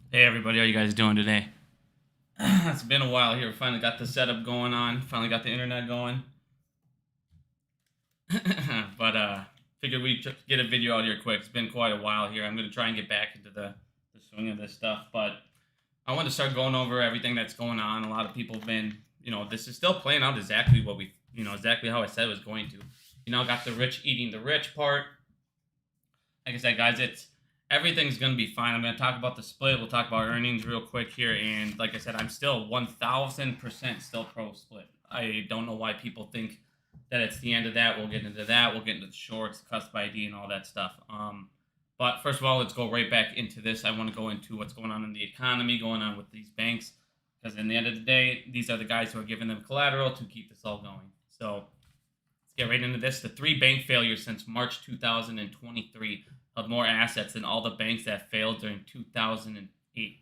Hey everybody, how you guys doing today? It's been a while here. Finally got the setup going on. Finally got the internet going. But figured we'd get a video out here quick. It's been quite a while here. I'm gonna try and get back into the swing of this stuff. But I want to start going over everything that's going on. A lot of people have been, this is still playing out exactly what exactly how I said it was going to. Got the rich eating the rich part. Like I said, guys, it's everything's gonna be fine. I'm gonna talk about the split. We'll talk about earnings real quick here, and like I said, I'm still 1,000% still pro split. I don't know why people think that it's the end of that. We'll get into that. We'll get into the shorts, cusp ID, and all that stuff. But first of all, let's go right back into this. I want to go into what's going on in the economy, going on with these banks, because in the end of the day, these are the guys who are giving them collateral to keep this all going. So let's get right into this. The three bank failures since March 2023 of more assets than all the banks that failed during 2008.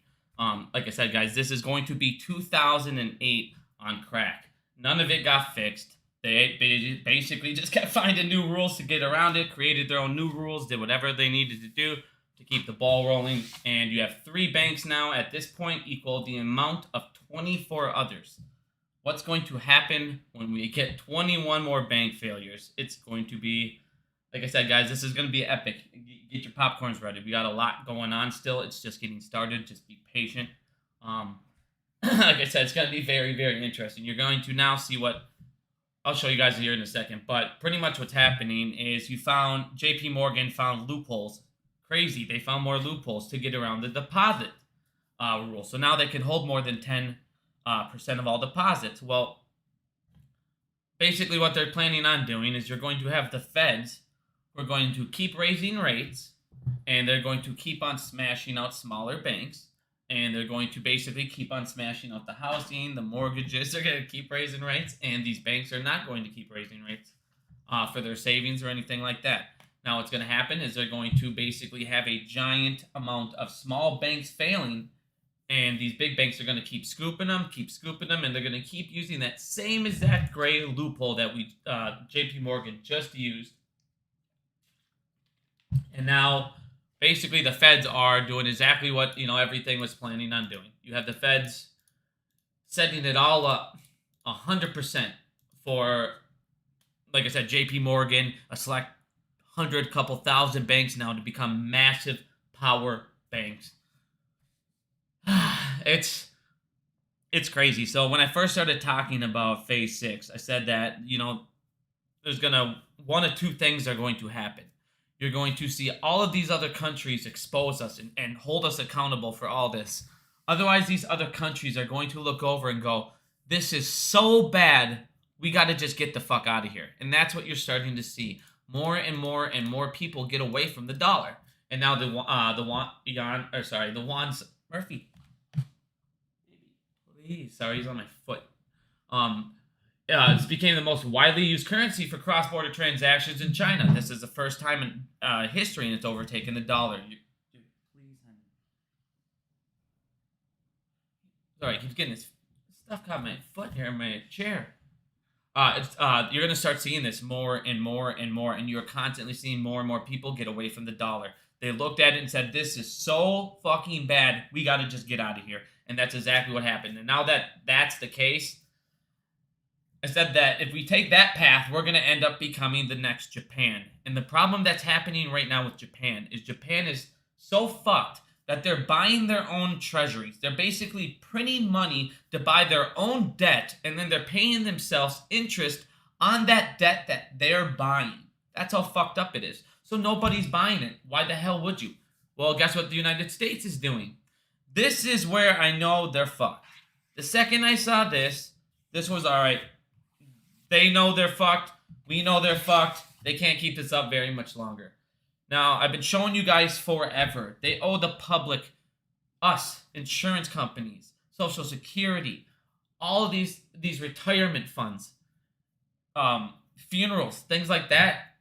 Like I said, guys, this is going to be 2008 on crack. None of it got fixed. They basically just kept finding new rules to get around it, created their own new rules, did whatever they needed to do to keep the ball rolling. And you have three banks now at this point equal the amount of 24 others. What's going to happen when we get 21 more bank failures? It's going to be, like I said, guys, this is going to be epic. Get your popcorns ready. We got a lot going on still. It's just getting started. Just be patient. Like I said, it's going to be very, very interesting. You're going to now see what I'll show you guys here in a second. But pretty much what's happening is JP Morgan found loopholes. Crazy. They found more loopholes to get around the deposit rule. So now they can hold more than 10% of all deposits. Well, basically what they're planning on doing is you're going to have the feds who are going to keep raising rates, and they're going to keep on smashing out smaller banks, and they're going to basically keep on smashing out the housing, the mortgages. They're going to keep raising rates, and these banks are not going to keep raising rates for their savings or anything like that. Now, what's going to happen is they're going to basically have a giant amount of small banks failing, and these big banks are going to keep scooping them, and they're going to keep using that same exact gray loophole that JP Morgan just used. And now, basically, the feds are doing exactly what everything was planning on doing. You have the feds setting it all up 100% for, like I said, JP Morgan, a select couple thousand banks now to become massive power banks. It's crazy. So when I first started talking about phase 6, I said that, there's one of two things are going to happen. You're going to see all of these other countries expose us and hold us accountable for all this. Otherwise, these other countries are going to look over and go, this is so bad, we got to just get the fuck out of here. And that's what you're starting to see. More and more and more people get away from the dollar. And now the Wan's Murphy. Please, sorry, he's on my foot. This became the most widely used currency for cross-border transactions in China. This is the first time in history, and it's overtaken the dollar. Dude, please, honey. Sorry, I keep getting this stuff caught my foot here in my chair. You're gonna start seeing this more and more and more, and you're constantly seeing more and more people get away from the dollar. They looked at it and said, "This is so fucking bad. We got to just get out of here." And that's exactly what happened. And now that that's the case, I said that if we take that path, we're going to end up becoming the next Japan. And the problem that's happening right now with Japan is so fucked that they're buying their own treasuries. They're basically printing money to buy their own debt, and then they're paying themselves interest on that debt that they're buying. That's how fucked up it is. So nobody's buying it. Why the hell would you? Well, guess what the United States is doing? This is where I know they're fucked. The second I saw this was all right. They know they're fucked. We know they're fucked. They can't keep this up very much longer. Now, I've been showing you guys forever. They owe the public, us, insurance companies, Social Security, all of these retirement funds, funerals, things like that.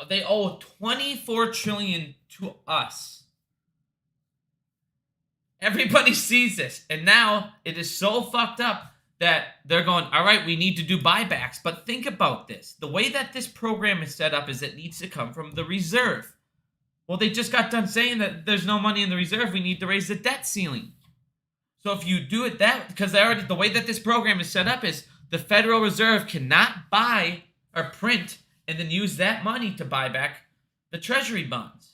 They owe $24 trillion to us. Everybody sees this, and now it is so fucked up that they're going, all right, we need to do buybacks. But think about this. The way that this program is set up is it needs to come from the reserve. Well, they just got done saying that there's no money in the reserve. We need to raise the debt ceiling. So if you do it that, because the way that this program is set up is the Federal Reserve cannot buy or print and then use that money to buy back the Treasury bonds.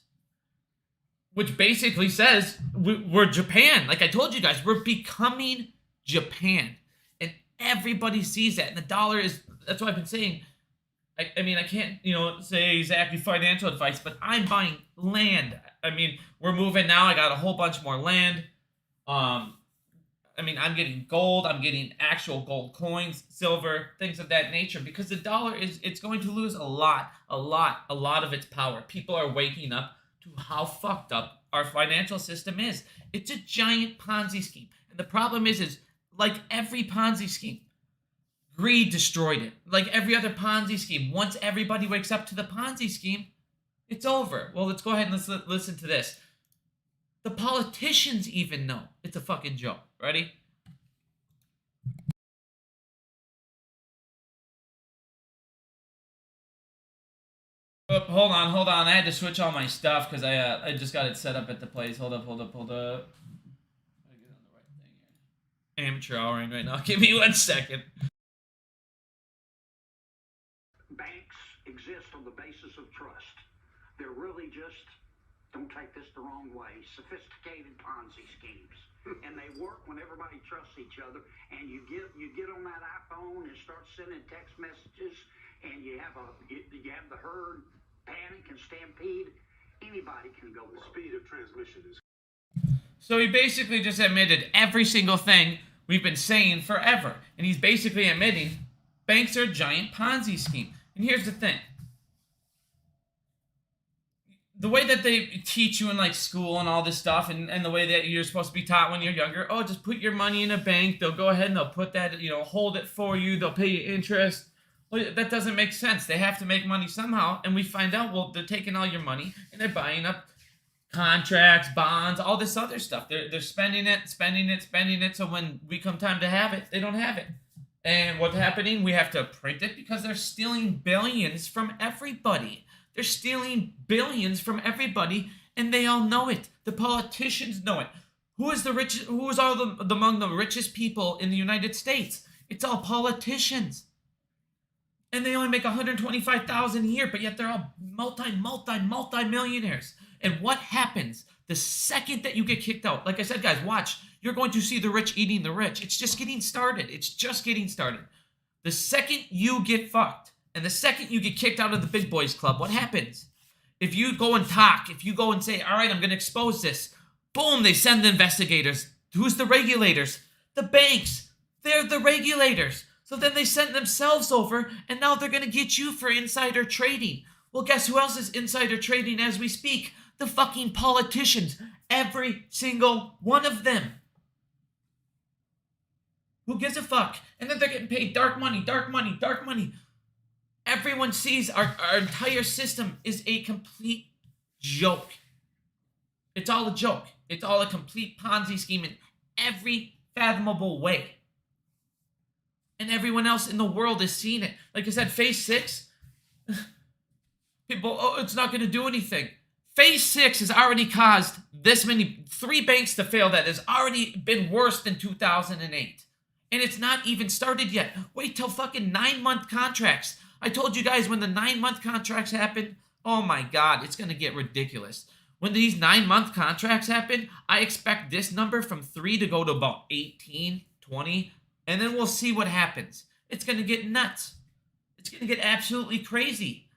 Which basically says we're Japan. Like I told you guys, we're becoming Japan. And everybody sees that. And the dollar is, that's what I've been saying. I mean, I can't, say exactly financial advice, but I'm buying land. I mean, we're moving now. I got a whole bunch more land. I'm getting gold. I'm getting actual gold coins, silver, things of that nature, because the dollar it's going to lose a lot of its power. People are waking up to how fucked up our financial system is. It's a giant Ponzi scheme. And the problem is like every Ponzi scheme, greed destroyed it. Like every other Ponzi scheme, once everybody wakes up to the Ponzi scheme, it's over. Well, let's go ahead and listen to this. The politicians even know it's a fucking joke. Ready? Oh, hold on. I had to switch all my stuff because I just got it set up at the place. Hold up. I gotta get on the right thing here. Amateur houring right now. Give me 1 second. Banks exist on the basis of trust. They're really just, don't take this the wrong way, sophisticated Ponzi schemes. And they work when everybody trusts each other. And you get on that iPhone and start sending text messages, and you have the herd panic and stampede. Anybody can go broke. The speed of transmission is. So he basically just admitted every single thing we've been saying forever, and he's basically admitting banks are a giant Ponzi scheme. And here's the thing. The way that they teach you in like school and all this stuff, and the way that you're supposed to be taught when you're younger, just put your money in a bank. They'll go ahead and they'll put that, hold it for you. They'll pay you interest. Well, that doesn't make sense. They have to make money somehow. And we find out, well, they're taking all your money and they're buying up contracts, bonds, all this other stuff. They're spending it. So when we come time to have it, they don't have it. And what's happening? We have to print it because they're stealing billions from everybody. They're stealing billions from everybody, and they all know it. The politicians know it. Who is among the richest people in the United States? It's all politicians. And they only make $125,000 a year, but yet they're all multi-millionaires. And what happens the second that you get kicked out? Like I said, guys, watch. You're going to see the rich eating the rich. It's just getting started. The second you get fucked, and the second you get kicked out of the big boys club, what happens? If you go and talk, if you go and say, all right, I'm going to expose this, boom, they send the investigators. Who's the regulators? The banks. They're the regulators. So then they send themselves over, and now they're going to get you for insider trading. Well, guess who else is insider trading as we speak? The fucking politicians. Every single one of them. Who gives a fuck? And then they're getting paid dark money. Everyone sees our entire system is a complete joke. It's all a joke. It's all a complete Ponzi scheme in every fathomable way. And everyone else in the world is seeing it. Like I said, Phase 6, people, it's not going to do anything. Phase 6 has already caused 3 banks to fail. That has already been worse than 2008. And it's not even started yet. Wait till fucking 9-month contracts. I told you guys when the 9-month contracts happen, oh my God, it's going to get ridiculous. When these 9-month contracts happen, I expect this number from 3 to go to about 18, 20, and then we'll see what happens. It's going to get nuts. It's going to get absolutely crazy.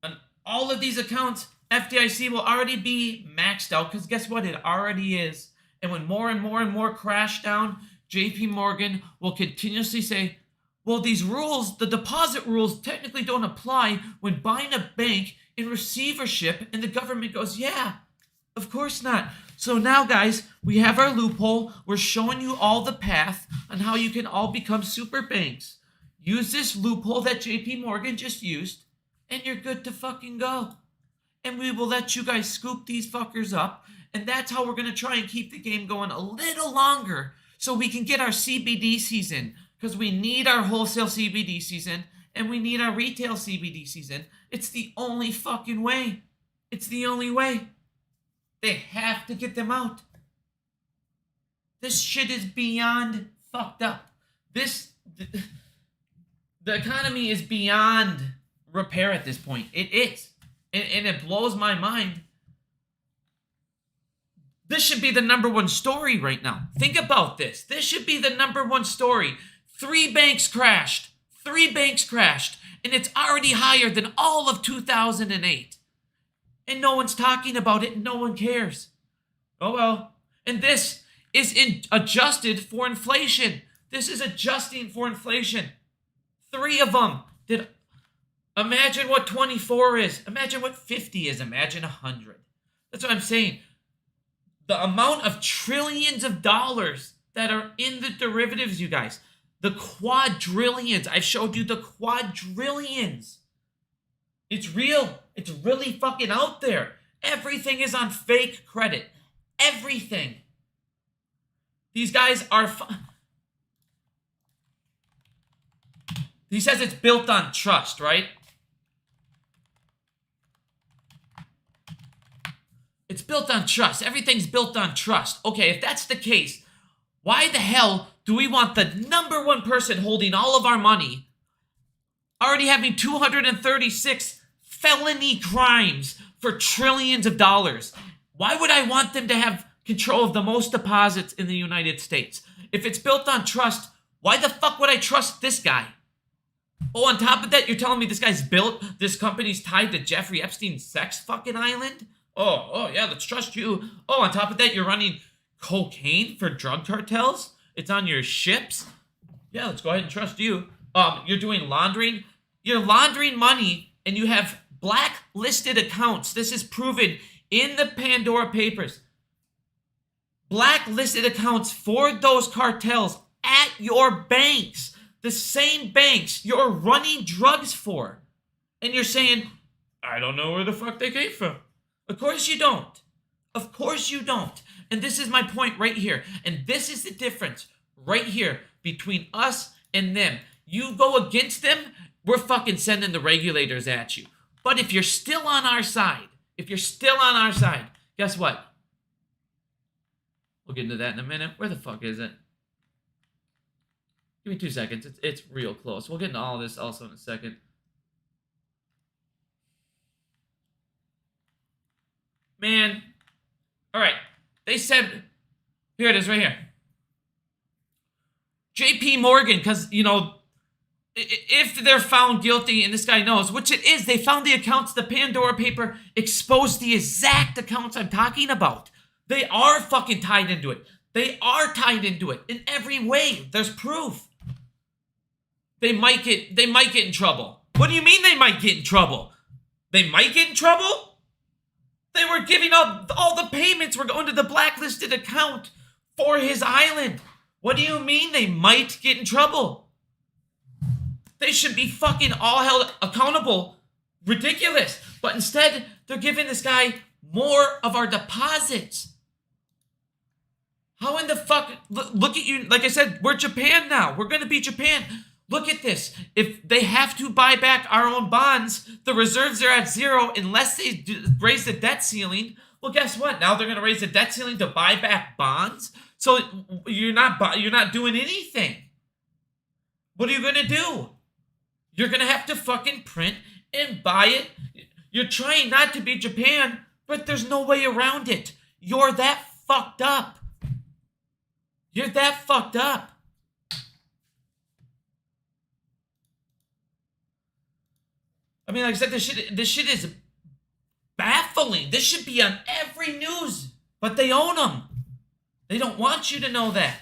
And all of these accounts, FDIC will already be maxed out, because guess what? It already is. And when more and more crash down, JP Morgan will continuously say, well, these rules, the deposit rules technically don't apply when buying a bank in receivership. And the government goes, yeah, of course not. So now, guys, we have our loophole. We're showing you all the path on how you can all become super banks. Use this loophole that JP Morgan just used, and you're good to fucking go. And we will let you guys scoop these fuckers up. And that's how we're going to try and keep the game going a little longer, so we can get our CBD season, because we need our wholesale CBD season and we need our retail CBD season. It's the only fucking way. It's the only way. They have to get them out. This shit is beyond fucked up. The economy is beyond repair at this point. It is. And it blows my mind. This should be the number one story right now. Think about this. This should be the number one story. 3 banks crashed. 3 banks crashed. And it's already higher than all of 2008. And no one's talking about it and no one cares. Oh well. And this is adjusted for inflation. This is adjusting for inflation. 3 of them. Imagine what 24 is. Imagine what 50 is. Imagine 100. That's what I'm saying. The amount of trillions of dollars that are in the derivatives, you guys. The quadrillions. I've showed you the quadrillions. It's real. It's really fucking out there. Everything is on fake credit. Everything. These guys are... He says it's built on trust, right? It's built on trust. Everything's built on trust. Okay, if that's the case, why the hell do we want the number one person holding all of our money already having 236 felony crimes for trillions of dollars? Why would I want them to have control of the most deposits in the United States? If it's built on trust, why the fuck would I trust this guy? Oh, on top of that, you're telling me this company's tied to Jeffrey Epstein's sex fucking island? Oh, yeah, let's trust you. Oh, on top of that, you're running cocaine for drug cartels? It's on your ships? Yeah, let's go ahead and trust you. You're doing laundering? You're laundering money, and you have blacklisted accounts. This is proven in the Pandora Papers. Blacklisted accounts for those cartels at your banks. The same banks you're running drugs for. And you're saying, I don't know where the fuck they came from. Of course you don't. Of course you don't. And this is my point right here. And this is the difference right here between us and them. You go against them, we're fucking sending the regulators at you. But if you're still on our side, guess what? We'll get into that in a minute. Where the fuck is it? Give me 2 seconds. It's real close. We'll get into all of this also in a second. Man. All right. They said, here it is right here. JP Morgan, because, if they're found guilty, and this guy knows, which it is, they found the accounts, the Pandora paper exposed the exact accounts I'm talking about. They are fucking tied into it. They are tied into it in every way. There's proof. They might get in trouble. What do you mean they might get in trouble? They might get in trouble? They were giving out all the payments were going to the blacklisted account for his island. What do you mean they might get in trouble? They should be fucking all held accountable. Ridiculous. But instead, they're giving this guy more of our deposits. How in the fuck? Look at you. Like I said, we're Japan now. We're going to be Japan. Look at this. If they have to buy back our own bonds, the reserves are at 0 unless they raise the debt ceiling. Well, guess what? Now they're going to raise the debt ceiling to buy back bonds. So you're not doing anything. What are you going to do? You're going to have to fucking print and buy it. You're trying not to be Japan, but there's no way around it. You're that fucked up. You're that fucked up. I mean, like I said, this shit is baffling. This should be on every news, but they own them. They don't want you to know that.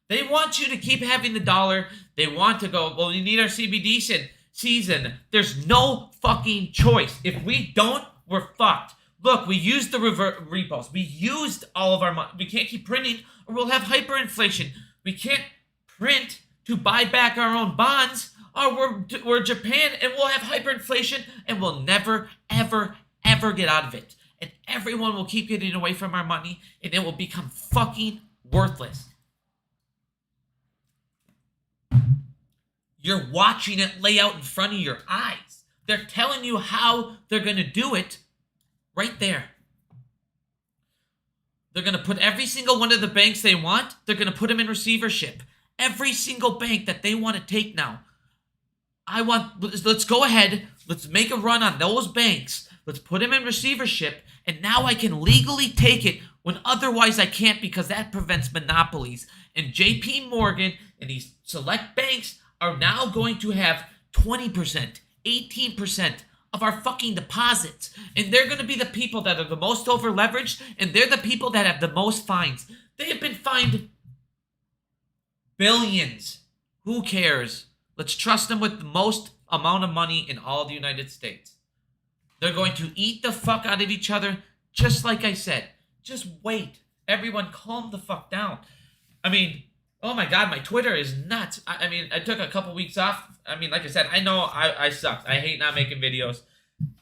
They want you to keep having the dollar. They want to go, well, we need our CBD season. There's no fucking choice. If we don't, we're fucked. Look, we used the repos. We used all of our money. We can't keep printing or we'll have hyperinflation. We can't print to buy back our own bonds. Or we're Japan and we'll have hyperinflation and we'll never, ever, ever get out of it. And everyone will keep getting away from our money and it will become fucking worthless. You're watching it lay out in front of your eyes. They're telling you how they're going to do it Right there. They're going to put every single one of the banks they want, they're going to put them in receivership. Every single bank that they want to take now. Let's go ahead. Let's make a run on those banks. Let's put them in receivership. And now I can legally take it when otherwise I can't, because that prevents monopolies. And JP Morgan and these select banks are now going to have 20%, 18% of our fucking deposits. And they're going to be the people that are the most over leveraged, and they're the people that have the most fines. They have been fined billions. Who cares? Let's trust them with the most amount of money in all the United States. They're going to eat the fuck out of each other, just like I said. Just wait. Everyone calm the fuck down. I mean, oh my God, my Twitter is nuts. I mean, I took a couple weeks off. I mean, like I said, I know I sucked. I hate not making videos.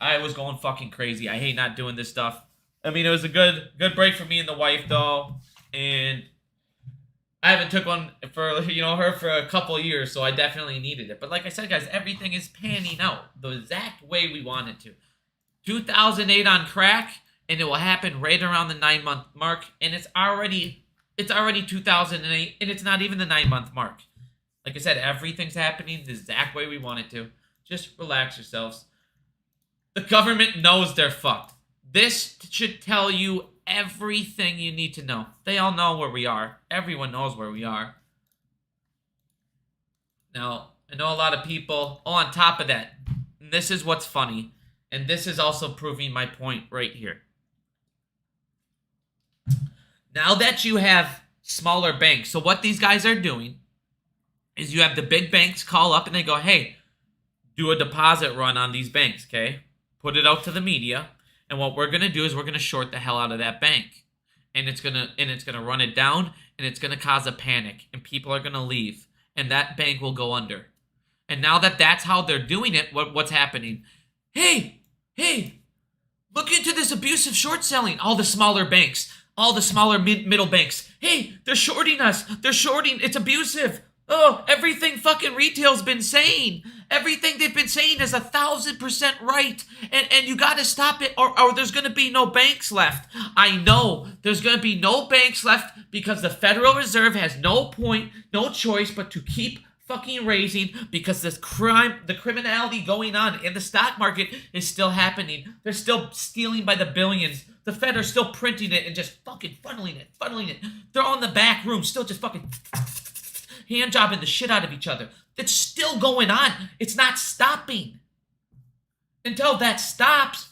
I was going fucking crazy. I hate not doing this stuff. I mean, it was a good break for me and the wife, though. And I haven't took one for, her for a couple of years, so I definitely needed it. But like I said, guys, everything is panning out the exact way we want it to. 2008 on crack, and it will happen right around the 9-month mark, and it's already 2008, and it's not even the 9-month mark. Like I said, everything's happening the exact way we want it to. Just relax yourselves. The government knows they're fucked. This should tell you everything you need to know. They all know where we are. Everyone knows where we are. Now, I know a lot of people, on top of that, and this is what's funny, and this is also proving my point right here. Now that you have smaller banks, so what these guys are doing is you have the big banks call up and they go, hey, do a deposit run on these banks, okay? Put it out to the media, and what we're gonna do is we're gonna short the hell out of that bank, and it's gonna run it down, and it's gonna cause a panic, and people are gonna leave, and that bank will go under. And now that that's how they're doing it, what's happening? Hey, look into this abusive short selling. All the smaller banks, all the smaller middle banks. Hey, they're shorting us. They're shorting. It's abusive. Oh, everything fucking retail's been saying. Everything they've been saying is 1,000% right. And you got to stop it or there's going to be no banks left. I know there's going to be no banks left because the Federal Reserve has no choice but to keep fucking raising, because the criminality going on in the stock market is still happening. They're still stealing by the billions. The Fed are still printing it and just fucking funneling it. They're on the back room, still just fucking hand jobbing the shit out of each other. It's still going on. It's not stopping. Until that stops,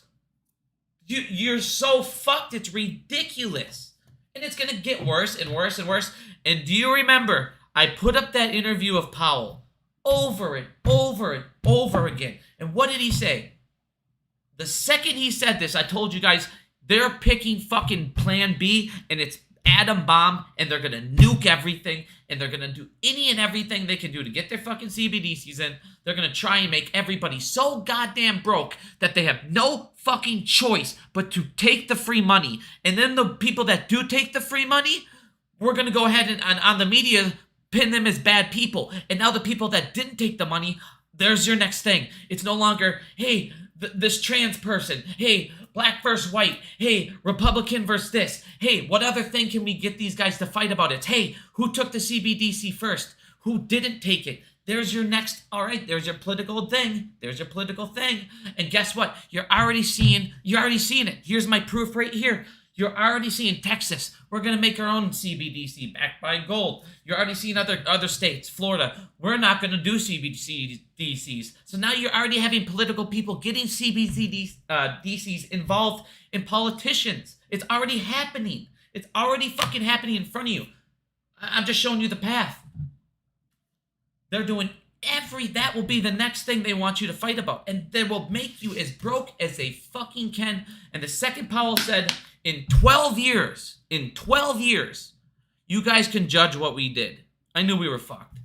you're so fucked. It's ridiculous. And it's going to get worse and worse and worse. And do you remember, I put up that interview of Powell over and over again. And what did he say? The second he said this, I told you guys, they're picking fucking plan B, and it's atom bomb, and they're going to nuke everything, and they're going to do any and everything they can do to get their fucking CBDCs in. They're going to try and make everybody so goddamn broke that they have no fucking choice but to take the free money. And then the people that do take the free money, we're going to go ahead and on the media pin them as bad people. And now the people that didn't take the money, there's your next thing. It's no longer, hey, this trans person, hey, black versus white, hey, Republican versus this, hey, what other thing can we get these guys to fight about? It's, hey, who took the CBDC first? Who didn't take it? There's your next, all right, there's your political thing. And guess what? You're already seeing it. Here's my proof right here. You're already seeing Texas. We're going to make our own CBDC backed by gold. You're already seeing other states. Florida, we're not going to do CBDCs. So now you're already having political people getting CBDCs involved in politicians. It's already happening. It's already fucking happening in front of you. I'm just showing you the path. They're doing that will be the next thing they want you to fight about. And they will make you as broke as they fucking can. And the second Powell said, in 12 years, you guys can judge what we did. I knew we were fucked.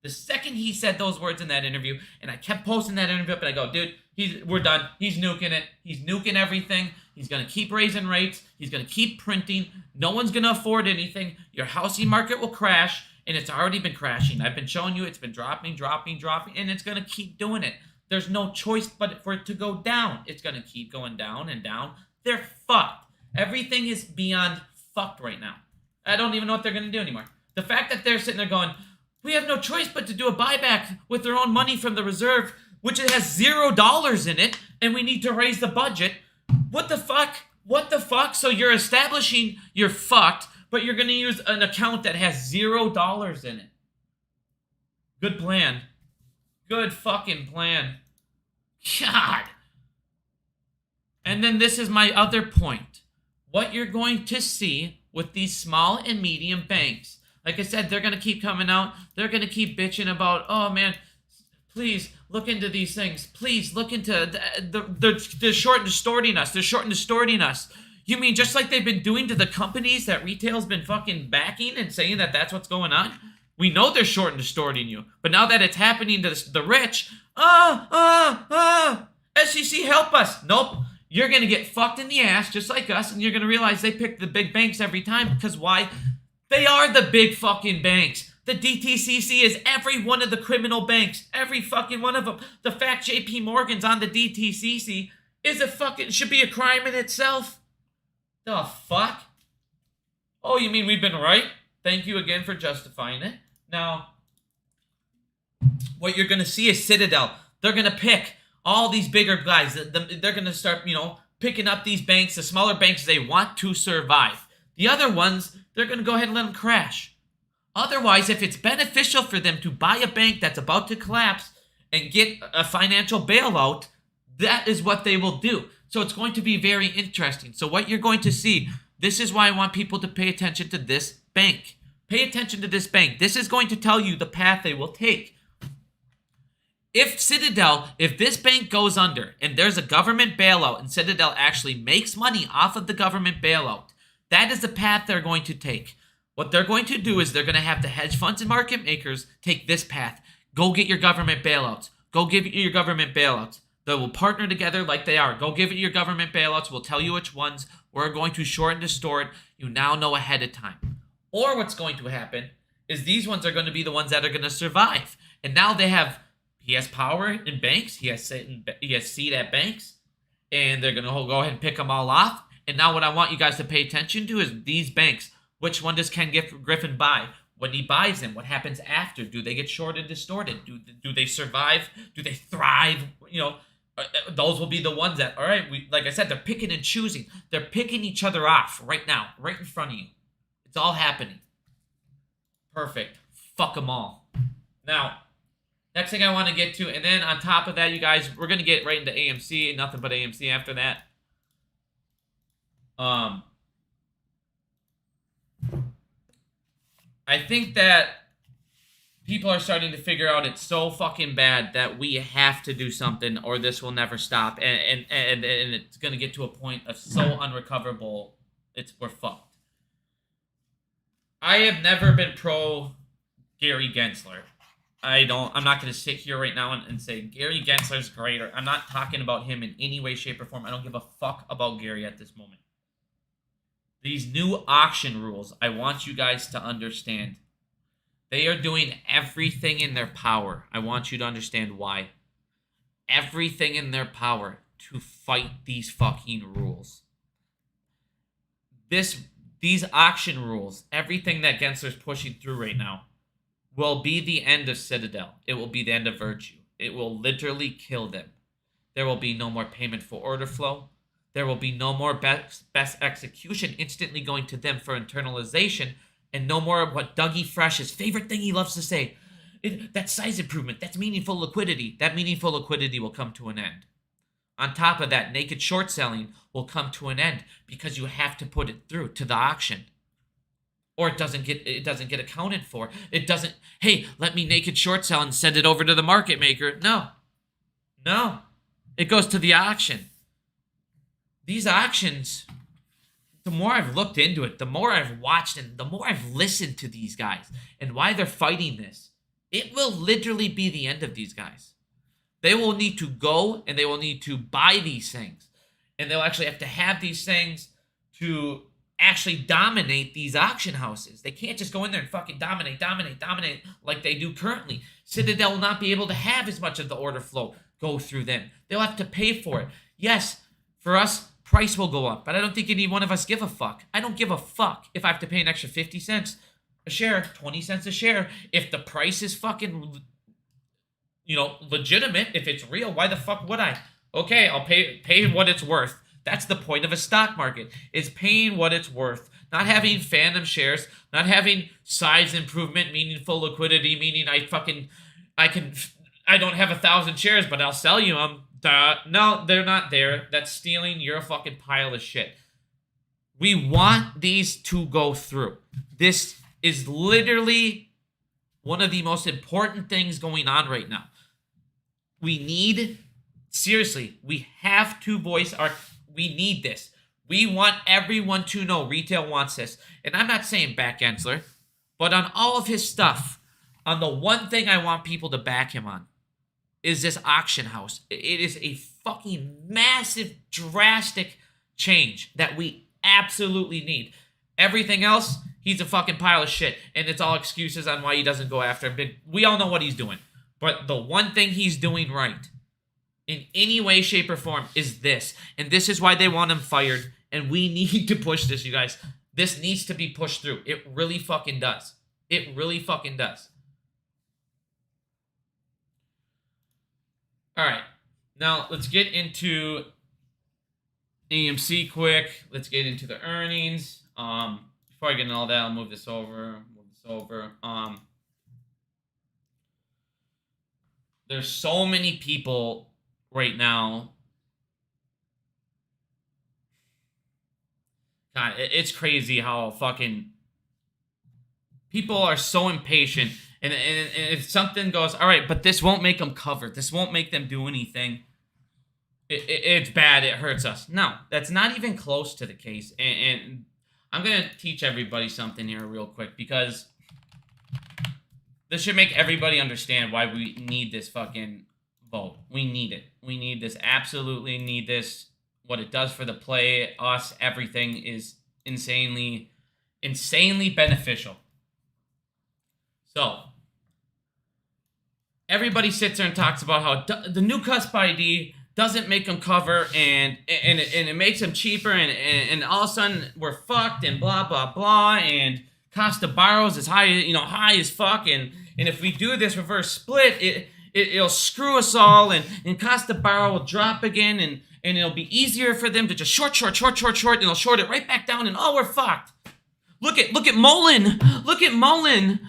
The second he said those words in that interview, and I kept posting that interview up, and I go, dude, we're done. He's nuking it. He's nuking everything. He's going to keep raising rates. He's going to keep printing. No one's going to afford anything. Your housing market will crash, and it's already been crashing. I've been showing you it's been dropping, and it's going to keep doing it. There's no choice but for it to go down. It's going to keep going down and down. They're fucked. Everything is beyond fucked right now. I don't even know what they're going to do anymore. The fact that they're sitting there going, we have no choice but to do a buyback with their own money from the reserve, which it has $0 in it, and we need to raise the budget. What the fuck? What the fuck? So you're establishing you're fucked, but you're going to use an account that has $0 in it. Good plan. Good fucking plan. God. And then this is my other point. What you're going to see with these small and medium banks. Like I said, they're going to keep coming out. They're going to keep bitching about, oh man, please look into these things. Please look into, they're short and distorting us. They're short and distorting us. You mean just like they've been doing to the companies that retail's been fucking backing and saying that that's what's going on? We know they're short and distorting you. But now that it's happening to the rich, SEC, help us. Nope. You're going to get fucked in the ass just like us, and you're going to realize they pick the big banks every time. Because why? They are the big fucking banks. The DTCC is every one of the criminal banks. Every fucking one of them. The fact JP Morgan's on the DTCC is should be a crime in itself. The fuck? Oh, you mean we've been right? Thank you again for justifying it. Now, what you're going to see is Citadel. They're going to pick all these bigger guys. They're going to start, picking up these banks, the smaller banks they want to survive. The other ones, they're going to go ahead and let them crash. Otherwise, if it's beneficial for them to buy a bank that's about to collapse and get a financial bailout, that is what they will do. So it's going to be very interesting. So what you're going to see, this is why I want people to pay attention to this bank. Pay attention to this bank. This is going to tell you the path they will take. If this bank goes under and there's a government bailout and Citadel actually makes money off of the government bailout, that is the path they're going to take. What they're going to do is they're going to have the hedge funds and market makers take this path. Go get your government bailouts. Go give it your government bailouts. They will partner together like they are. Go give it your government bailouts. We'll tell you which ones. We're going to short and distort. You now know ahead of time. Or what's going to happen is these ones are going to be the ones that are going to survive. And now he has power in banks. He has seat at banks. And they're going to go ahead and pick them all off. And now what I want you guys to pay attention to is these banks. Which one does Ken Griffin buy? When he buys them, what happens after? Do they get short and distorted? Do they survive? Do they thrive? Those will be the ones that, all right, like I said, they're picking and choosing. They're picking each other off right now, right in front of you. It's all happening. Perfect. Fuck them all. Now, next thing I want to get to, and then on top of that, you guys, we're going to get right into AMC, nothing but AMC after that. I think that people are starting to figure out it's so fucking bad that we have to do something or this will never stop. And it's going to get to a point of so unrecoverable, we're fucked. I have never been pro Gary Gensler. I'm not going to sit here right now and say Gary Gensler's great. I'm not talking about him in any way, shape, or form. I don't give a fuck about Gary at this moment. These new auction rules, I want you guys to understand. They are doing everything in their power. I want you to understand why. Everything in their power to fight these fucking rules. These auction rules, everything that Gensler's pushing through right now, will be the end of Citadel. It will be the end of Virtue. It will literally kill them. There will be no more payment for order flow. There will be no more best execution instantly going to them for internalization, and no more of what Dougie Fresh's favorite thing he loves to say. That's size improvement. That's meaningful liquidity. That meaningful liquidity will come to an end. On top of that, naked short selling will come to an end because you have to put it through to the auction. Or it doesn't get accounted for. It doesn't, hey, let me naked short sell and send it over to the market maker. No. It goes to the auction. These auctions, the more I've looked into it, the more I've watched and the more I've listened to these guys and why they're fighting this, it will literally be the end of these guys. They will need to go and they will need to buy these things. And they'll actually have to have these things to actually dominate these auction houses. They can't just go in there and fucking dominate like they do currently. Citadel will not be able to have as much of the order flow go through them. They'll have to pay for it. Yes, for us price will go up. But I don't think any one of us give a fuck. I don't give a fuck if I have to pay an extra 50 cents a share, 20 cents a share. If the price is fucking, legitimate, if it's real, why the fuck would I? Okay, I'll pay what it's worth. That's the point of a stock market, is paying what it's worth. Not having phantom shares, not having size improvement, meaningful liquidity, meaning I don't have 1,000 shares, but I'll sell you them. No, they're not there. That's stealing. You're a fucking pile of shit. We want these to go through. This is literally one of the most important things going on right now. Seriously, we have to we need this. We want everyone to know retail wants this. And I'm not saying back Gensler, but on all of his stuff, on the one thing I want people to back him on is this auction house. It is a fucking massive, drastic change that we absolutely need. Everything else, he's a fucking pile of shit. And it's all excuses on why he doesn't go after him. But we all know what he's doing. But the one thing he's doing right, in any way, shape, or form, is this. And this is why they want him fired. And we need to push this, you guys. This needs to be pushed through. It really fucking does. It really fucking does. All right. Now, let's get into AMC quick. Let's get into the earnings. Before I get into all that, I'll move this over. There's so many people right now. God, it's crazy how fucking people are so impatient. And if something goes, all right, but this won't make them cover. This won't make them do anything. It's bad. It hurts us. No, that's not even close to the case. And I'm going to teach everybody something here real quick, because this should make everybody understand why we need this fucking vote. We need it. We need this. Absolutely need this. What it does for the play, us, everything is insanely beneficial. So, everybody sits there and talks about how the new cusp ID doesn't make them cover, and it makes them cheaper, and all of a sudden we're fucked, and blah blah blah, and cost of borrows is high as fuck, and if we do this reverse split, it'll screw us all, and cost of borrow will drop again, and it'll be easier for them to just short, and they'll short it right back down, and we're fucked. Look at Mullen. Look at Mullen.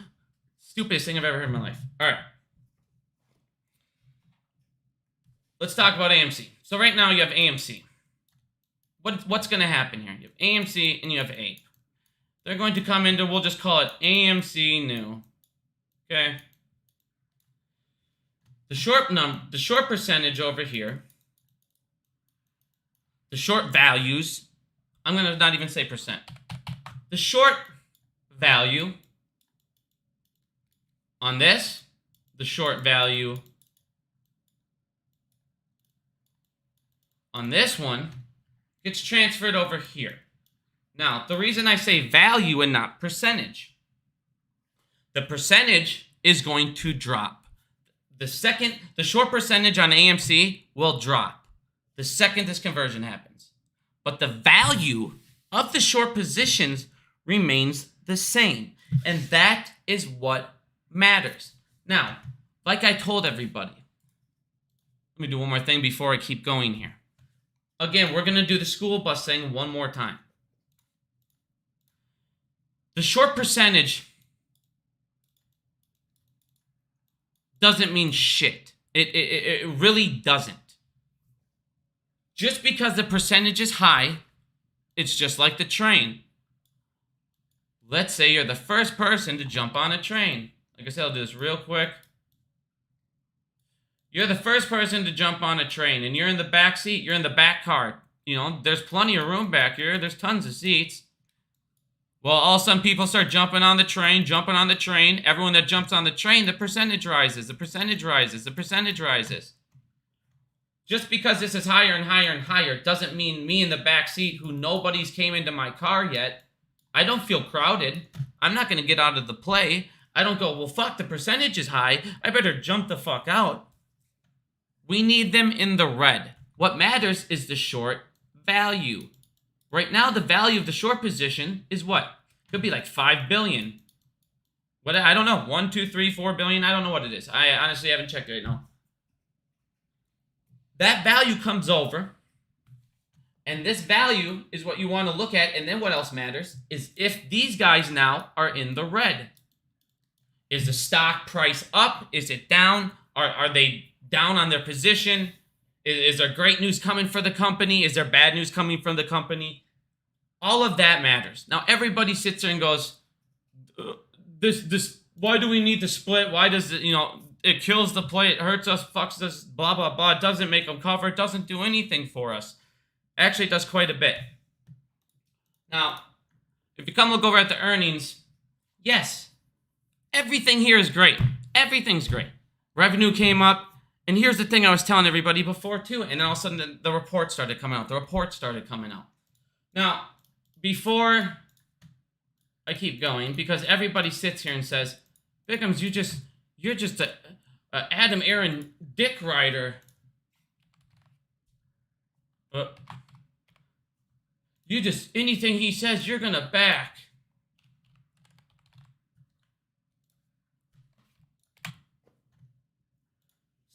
Stupidest thing I've ever heard in my life. All right. Let's talk about AMC. So right now you have AMC. What's going to happen here? You have AMC and you have APE. They're going to come into, we'll just call it AMC new. Okay. The short percentage over here, the short values, I'm going to not even say percent. The short value on this, the short value on this one gets transferred over here. Now, the reason I say value and not percentage, the percentage is going to drop. The short percentage on AMC will drop the second this conversion happens. But the value of the short positions remains the same. And that is what matters. Now, like I told everybody, let me do one more thing before I keep going here. Again, we're going to do the school bus thing one more time. The short percentage doesn't mean shit. It really doesn't. Just because the percentage is high, it's just like the train. Let's say you're the first person to jump on a train. Like I said, I'll do this real quick. You're the first person to jump on a train, and you're in the back seat. You're in the back car. There's plenty of room back here. There's tons of seats. Well, all of a sudden, people start jumping on the train. Everyone that jumps on the train, the percentage rises. Just because this is higher and higher and higher doesn't mean me in the back seat, who nobody's came into my car yet, I don't feel crowded. I'm not going to get out of the play. I don't go, well, fuck, the percentage is high. I better jump the fuck out. We need them in the red. What matters is the short value. Right now, the value of the short position is what? Could be like 5 billion. What, I don't know. 1, 2, 3, 4 billion. I don't know what it is. I honestly haven't checked right now. That value comes over. And this value is what you want to look at. And then what else matters is if these guys now are in the red. Is the stock price up? Is it down? Are they down on their position? Is there great news coming for the company? Is there bad news coming from the company? All of that matters. Now, everybody sits there and goes, why do we need to split? Why does it, it kills the play, it hurts us, fucks us, blah, blah, blah. It doesn't make them cover. It doesn't do anything for us. Actually, it does quite a bit. Now, if you come look over at the earnings, yes, everything here is great. Everything's great. Revenue came up. And here's the thing I was telling everybody before, too. And then all of a sudden, the report started coming out. The report started coming out. Now, before I keep going, because everybody sits here and says, Bickums, you're just a Adam Aaron dick rider. You just, anything he says, you're going to back.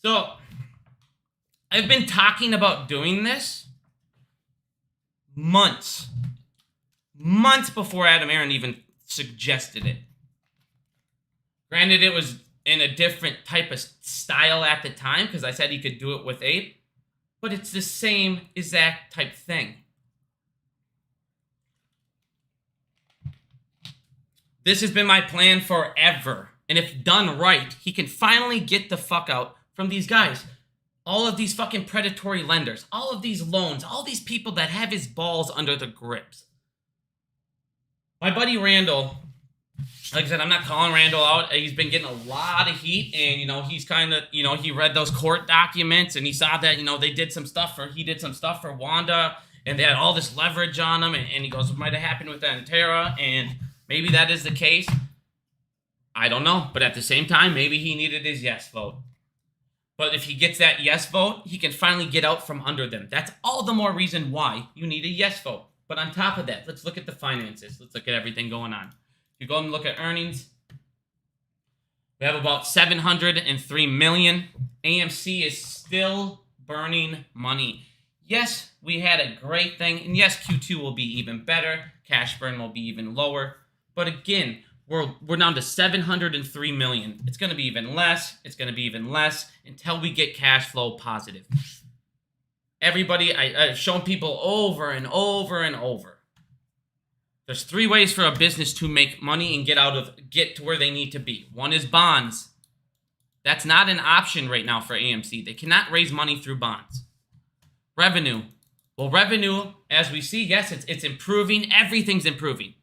So, I've been talking about doing this months before Adam Aaron even suggested it. Granted, it was in a different type of style at the time, because I said he could do it with Ape, but it's the same exact type thing. This has been my plan forever, and if done right, he can finally get the fuck out from these guys. All of these fucking predatory lenders, all of these loans, all these people that have his balls under the grips. My buddy Randall, like I said, I'm not calling Randall out. He's been getting a lot of heat, and, he's kind of, he read those court documents, and he saw that, he did some stuff for Wanda, and they had all this leverage on him, and he goes, what might have happened with Antera, and maybe that is the case. I don't know, but at the same time, maybe he needed his yes vote. But if he gets that yes vote, he can finally get out from under them. That's all the more reason why you need a yes vote. But on top of that, let's look at the finances. Let's look at everything going on. If you go and look at earnings, we have about $703 million. AMC is still burning money. Yes, we had a great thing. And yes, Q2 will be even better. Cash burn will be even lower. But again, we're down to $703 million. It's going to be even less. It's going to be even less until we get cash flow positive. Everybody, I've shown people over and over and over. There's 3 ways for a business to make money and get to where they need to be. One is bonds. That's not an option right now for AMC. They cannot raise money through bonds. Revenue. Well, revenue, as we see, yes, it's improving. Everything's improving.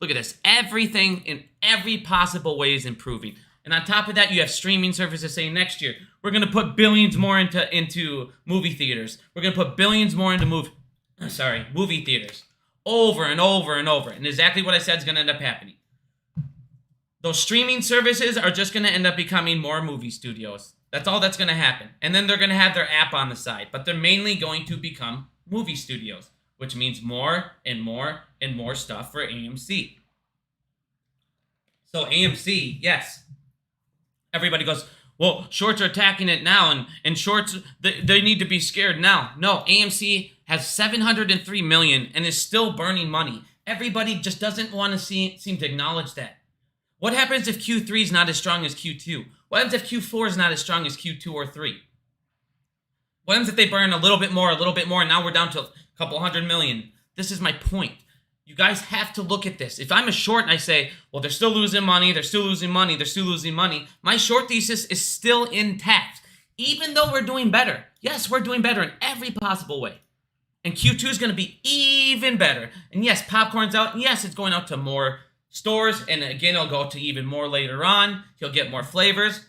Look at this. Everything in every possible way is improving. And on top of that, you have streaming services saying next year, we're going to put billions more into movie theaters. We're going to put billions more into movie theaters. Over and over and over. And exactly what I said is going to end up happening. Those streaming services are just going to end up becoming more movie studios. That's all that's going to happen. And then they're going to have their app on the side. But they're mainly going to become movie studios, which means more and more and more stuff for AMC. So AMC, yes. Everybody goes, well, shorts are attacking it now, and shorts, they need to be scared now. No, AMC has $703 million and is still burning money. Everybody just doesn't want to seem to acknowledge that. What happens if Q3 is not as strong as Q2? What happens if Q4 is not as strong as Q2 or 3? What happens if they burn a little bit more, and now we're down to a couple $100 million? This is my point. You guys have to look at this. If I'm a short and I say, well, they're still losing money, my short thesis is still intact. Even though we're doing better. Yes, we're doing better in every possible way. And Q2 is going to be even better. And yes, popcorn's out. And yes, it's going out to more stores. And again, it'll go to even more later on. You'll get more flavors.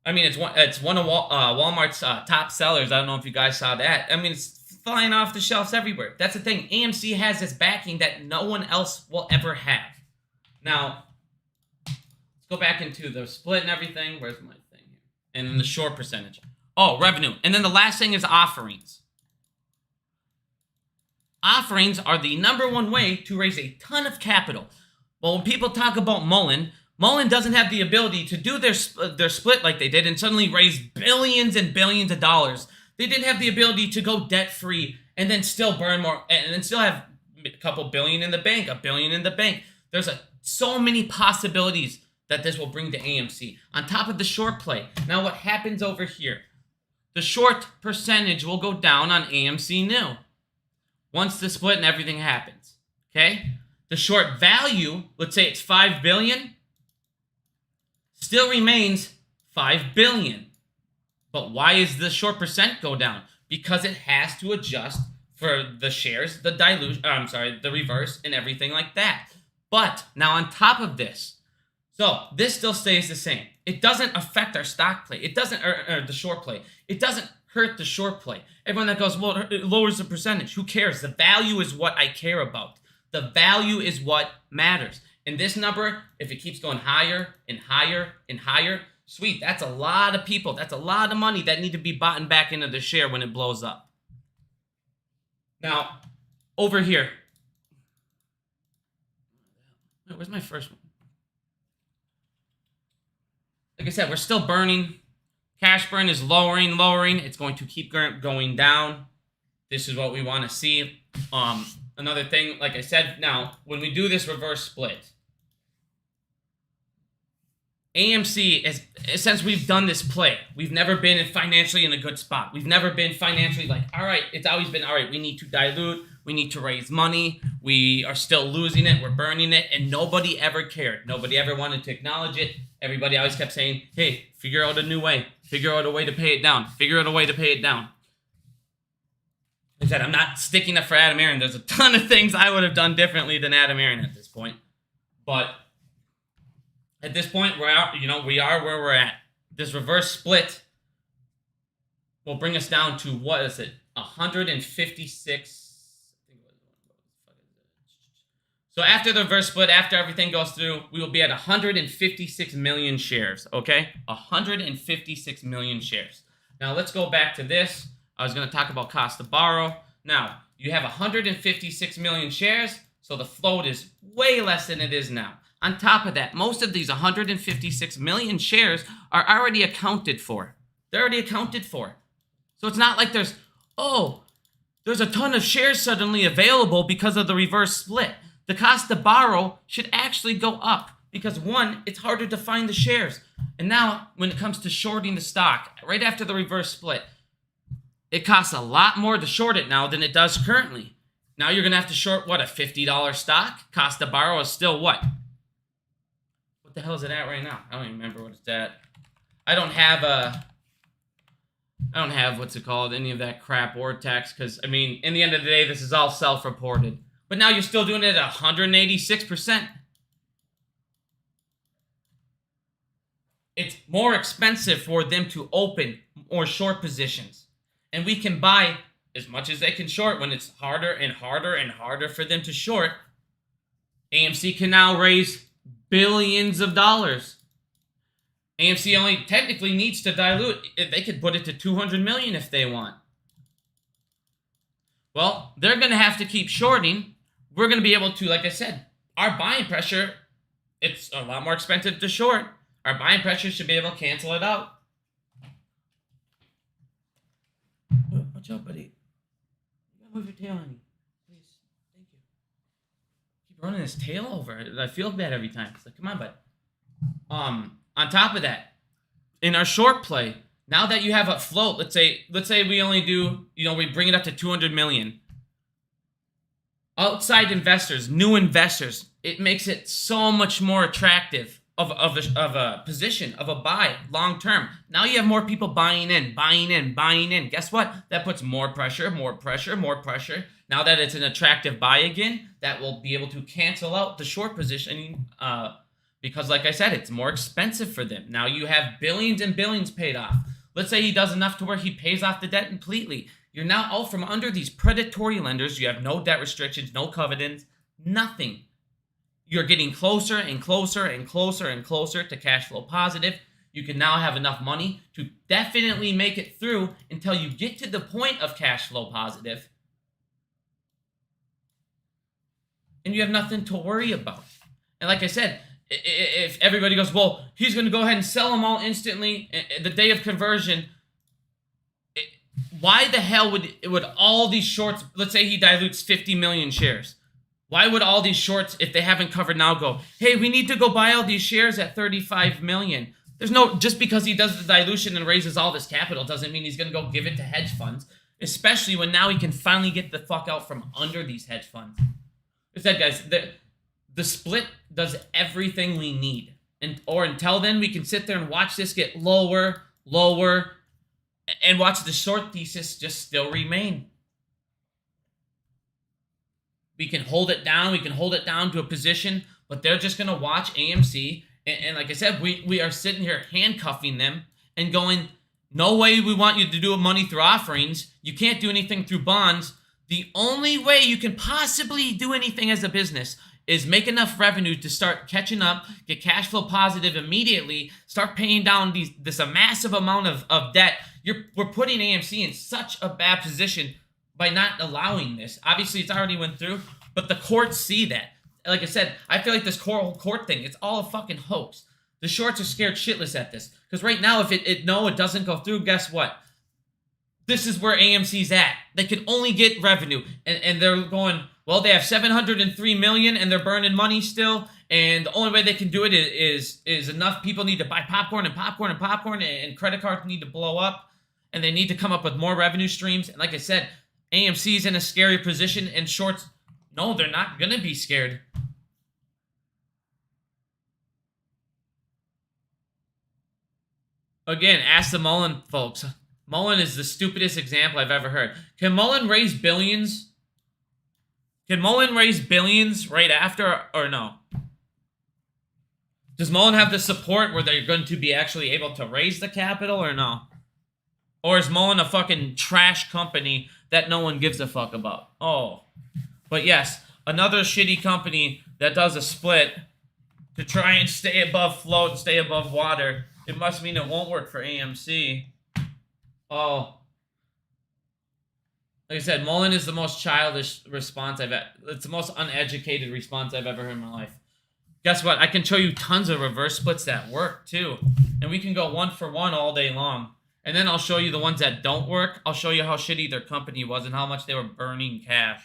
I mean, it's one of Walmart's top sellers. I don't know if you guys saw that. I mean, it's flying off the shelves everywhere. That's the thing. AMC has this backing that no one else will ever have. Now, let's go back into the split and everything. Where's my thing here? And then the short percentage. Oh, revenue. And then the last thing is offerings. Offerings are the number one way to raise a ton of capital. But when people talk about Mullen doesn't have the ability to do their split like they did and suddenly raise billions and billions of dollars. They didn't have the ability to go debt-free and then still burn more, and then still have a couple billion in the bank, $1 billion in the bank. There's so many possibilities that this will bring to AMC. On top of the short play. Now what happens over here? The short percentage will go down on AMC New once the split and everything happens. Okay? The short value, let's say it's $5 billion, still remains $5 billion. But why is the short percent go down? Because it has to adjust for the shares, the the reverse, and everything like that. But now on top of this, so this still stays the same. It doesn't affect our stock play. It doesn't, or the short play. It doesn't hurt the short play. Everyone that goes, well, it lowers the percentage. Who cares? The value is what I care about. The value is what matters. And this number, if it keeps going higher and higher and higher, sweet, that's a lot of people. That's a lot of money that need to be bought back into the share when it blows up. Now, over here. Where's my first one? Like I said, we're still burning. Cash burn is lowering. It's going to keep going down. This is what we want to see. Another thing, like I said, now, when we do this reverse split, AMC, since we've done this play, we've never been financially in a good spot. We've never been financially like, all right, it's always been, all right, we need to dilute, we need to raise money, we are still losing it, we're burning it, and nobody ever cared. Nobody ever wanted to acknowledge it. Everybody always kept saying, hey, figure out a new way. Figure out a way to pay it down. Figure out a way to pay it down. Like I said, I'm not sticking up for Adam Aron. There's a ton of things I would have done differently than Adam Aron at this point. But at this point, we are where we're at. This reverse split will bring us down to, what is it, 156. So after the reverse split, after everything goes through, we will be at 156 million shares, okay? 156 million shares. Now let's go back to this. I was going to talk about cost to borrow. Now, you have 156 million shares, so the float is way less than it is now. On top of that, most of these 156 million shares are already accounted for. They're already accounted for. So it's not like there's a ton of shares suddenly available because of the reverse split. The cost to borrow should actually go up because, one, it's harder to find the shares. And now, when it comes to shorting the stock, right after the reverse split, it costs a lot more to short it now than it does currently. Now you're going to have to short, what, a $50 stock? Cost to borrow is still what? What the hell is it at right now? I don't even remember what it's at. I don't have what's it called, any of that crap or tax, because, I mean, in the end of the day, this is all self-reported. But now you're still doing it at 186%. It's more expensive for them to open more short positions. And we can buy as much as they can short when it's harder and harder and harder for them to short. AMC can now raise billions of dollars. AMC only technically needs to dilute. They could put it to 200 million if they want. Well, they're going to have to keep shorting. We're going to be able to, like I said, our buying pressure, it's a lot more expensive to short. Our buying pressure should be able to cancel it out. Watch out, buddy. You gotta move your tail on me. Please. Thank you. Keep running his tail over. I feel bad every time. It's like, come on, bud. On top of that, in our short play, now that you have a float, let's say we only do, we bring it up to 200 million. Outside investors, new investors, it makes it so much more attractive of a position, of a buy, long term. Now you have more people buying in. Guess what? That puts more pressure. Now that it's an attractive buy again, that will be able to cancel out the short positioning because, like I said, it's more expensive for them. Now you have billions and billions paid off. Let's say he does enough to where he pays off the debt completely. You're now out from under these predatory lenders. You have no debt restrictions, no covenants, nothing. You're getting closer and closer and closer and closer to cash flow positive. You can now have enough money to definitely make it through until you get to the point of cash flow positive. and you have nothing to worry about. And like I said, if everybody goes, well, he's going to go ahead and sell them all instantly the day of conversion, why the hell would all these shorts, let's say he dilutes 50 million shares, why would all these shorts, if they haven't covered now, go, hey, we need to go buy all these shares at 35 million? There's no, just because he does the dilution and raises all this capital doesn't mean he's going to go give it to hedge funds, especially when now he can finally get the fuck out from under these hedge funds. As I said, guys, the split does everything we need. Or until then, we can sit there and watch this get lower, and watch the short thesis just still remain. We can hold it down. We can hold it down to a position, but they're just going to watch AMC. And like I said, we are sitting here handcuffing them and going, no way we want you to do money through offerings. You can't do anything through bonds. The only way you can possibly do anything as a business is make enough revenue to start catching up, get cash flow positive immediately, start paying down this massive amount of debt. We're putting AMC in such a bad position by not allowing this. Obviously, it's already went through, but the courts see that. Like I said, I feel like this whole court thing, it's all a fucking hoax. The shorts are scared shitless at this. Because right now, if it doesn't go through, guess what? This is where AMC's at. They can only get revenue. And they're going, well, they have 703 million and they're burning money still. And the only way they can do it is enough people need to buy popcorn and credit cards need to blow up. And they need to come up with more revenue streams. And like I said, AMC's in a scary position, and shorts, no, they're not going to be scared. Again, ask the Mullen folks. Mullen is the stupidest example I've ever heard. Can Mullen raise billions? Can Mullen raise billions right after, or no? Does Mullen have the support where they're going to be actually able to raise the capital, or no? Or is Mullen a fucking trash company that no one gives a fuck about? Oh. But yes, another shitty company that does a split to try and stay above float and stay above water. It must mean it won't work for AMC. Oh. Like I said, Mullen is the most childish response it's the most uneducated response I've ever heard in my life. Guess what? I can show you tons of reverse splits that work too. And we can go 1 for 1 all day long. And then I'll show you the ones that don't work. I'll show you how shitty their company was and how much they were burning cash.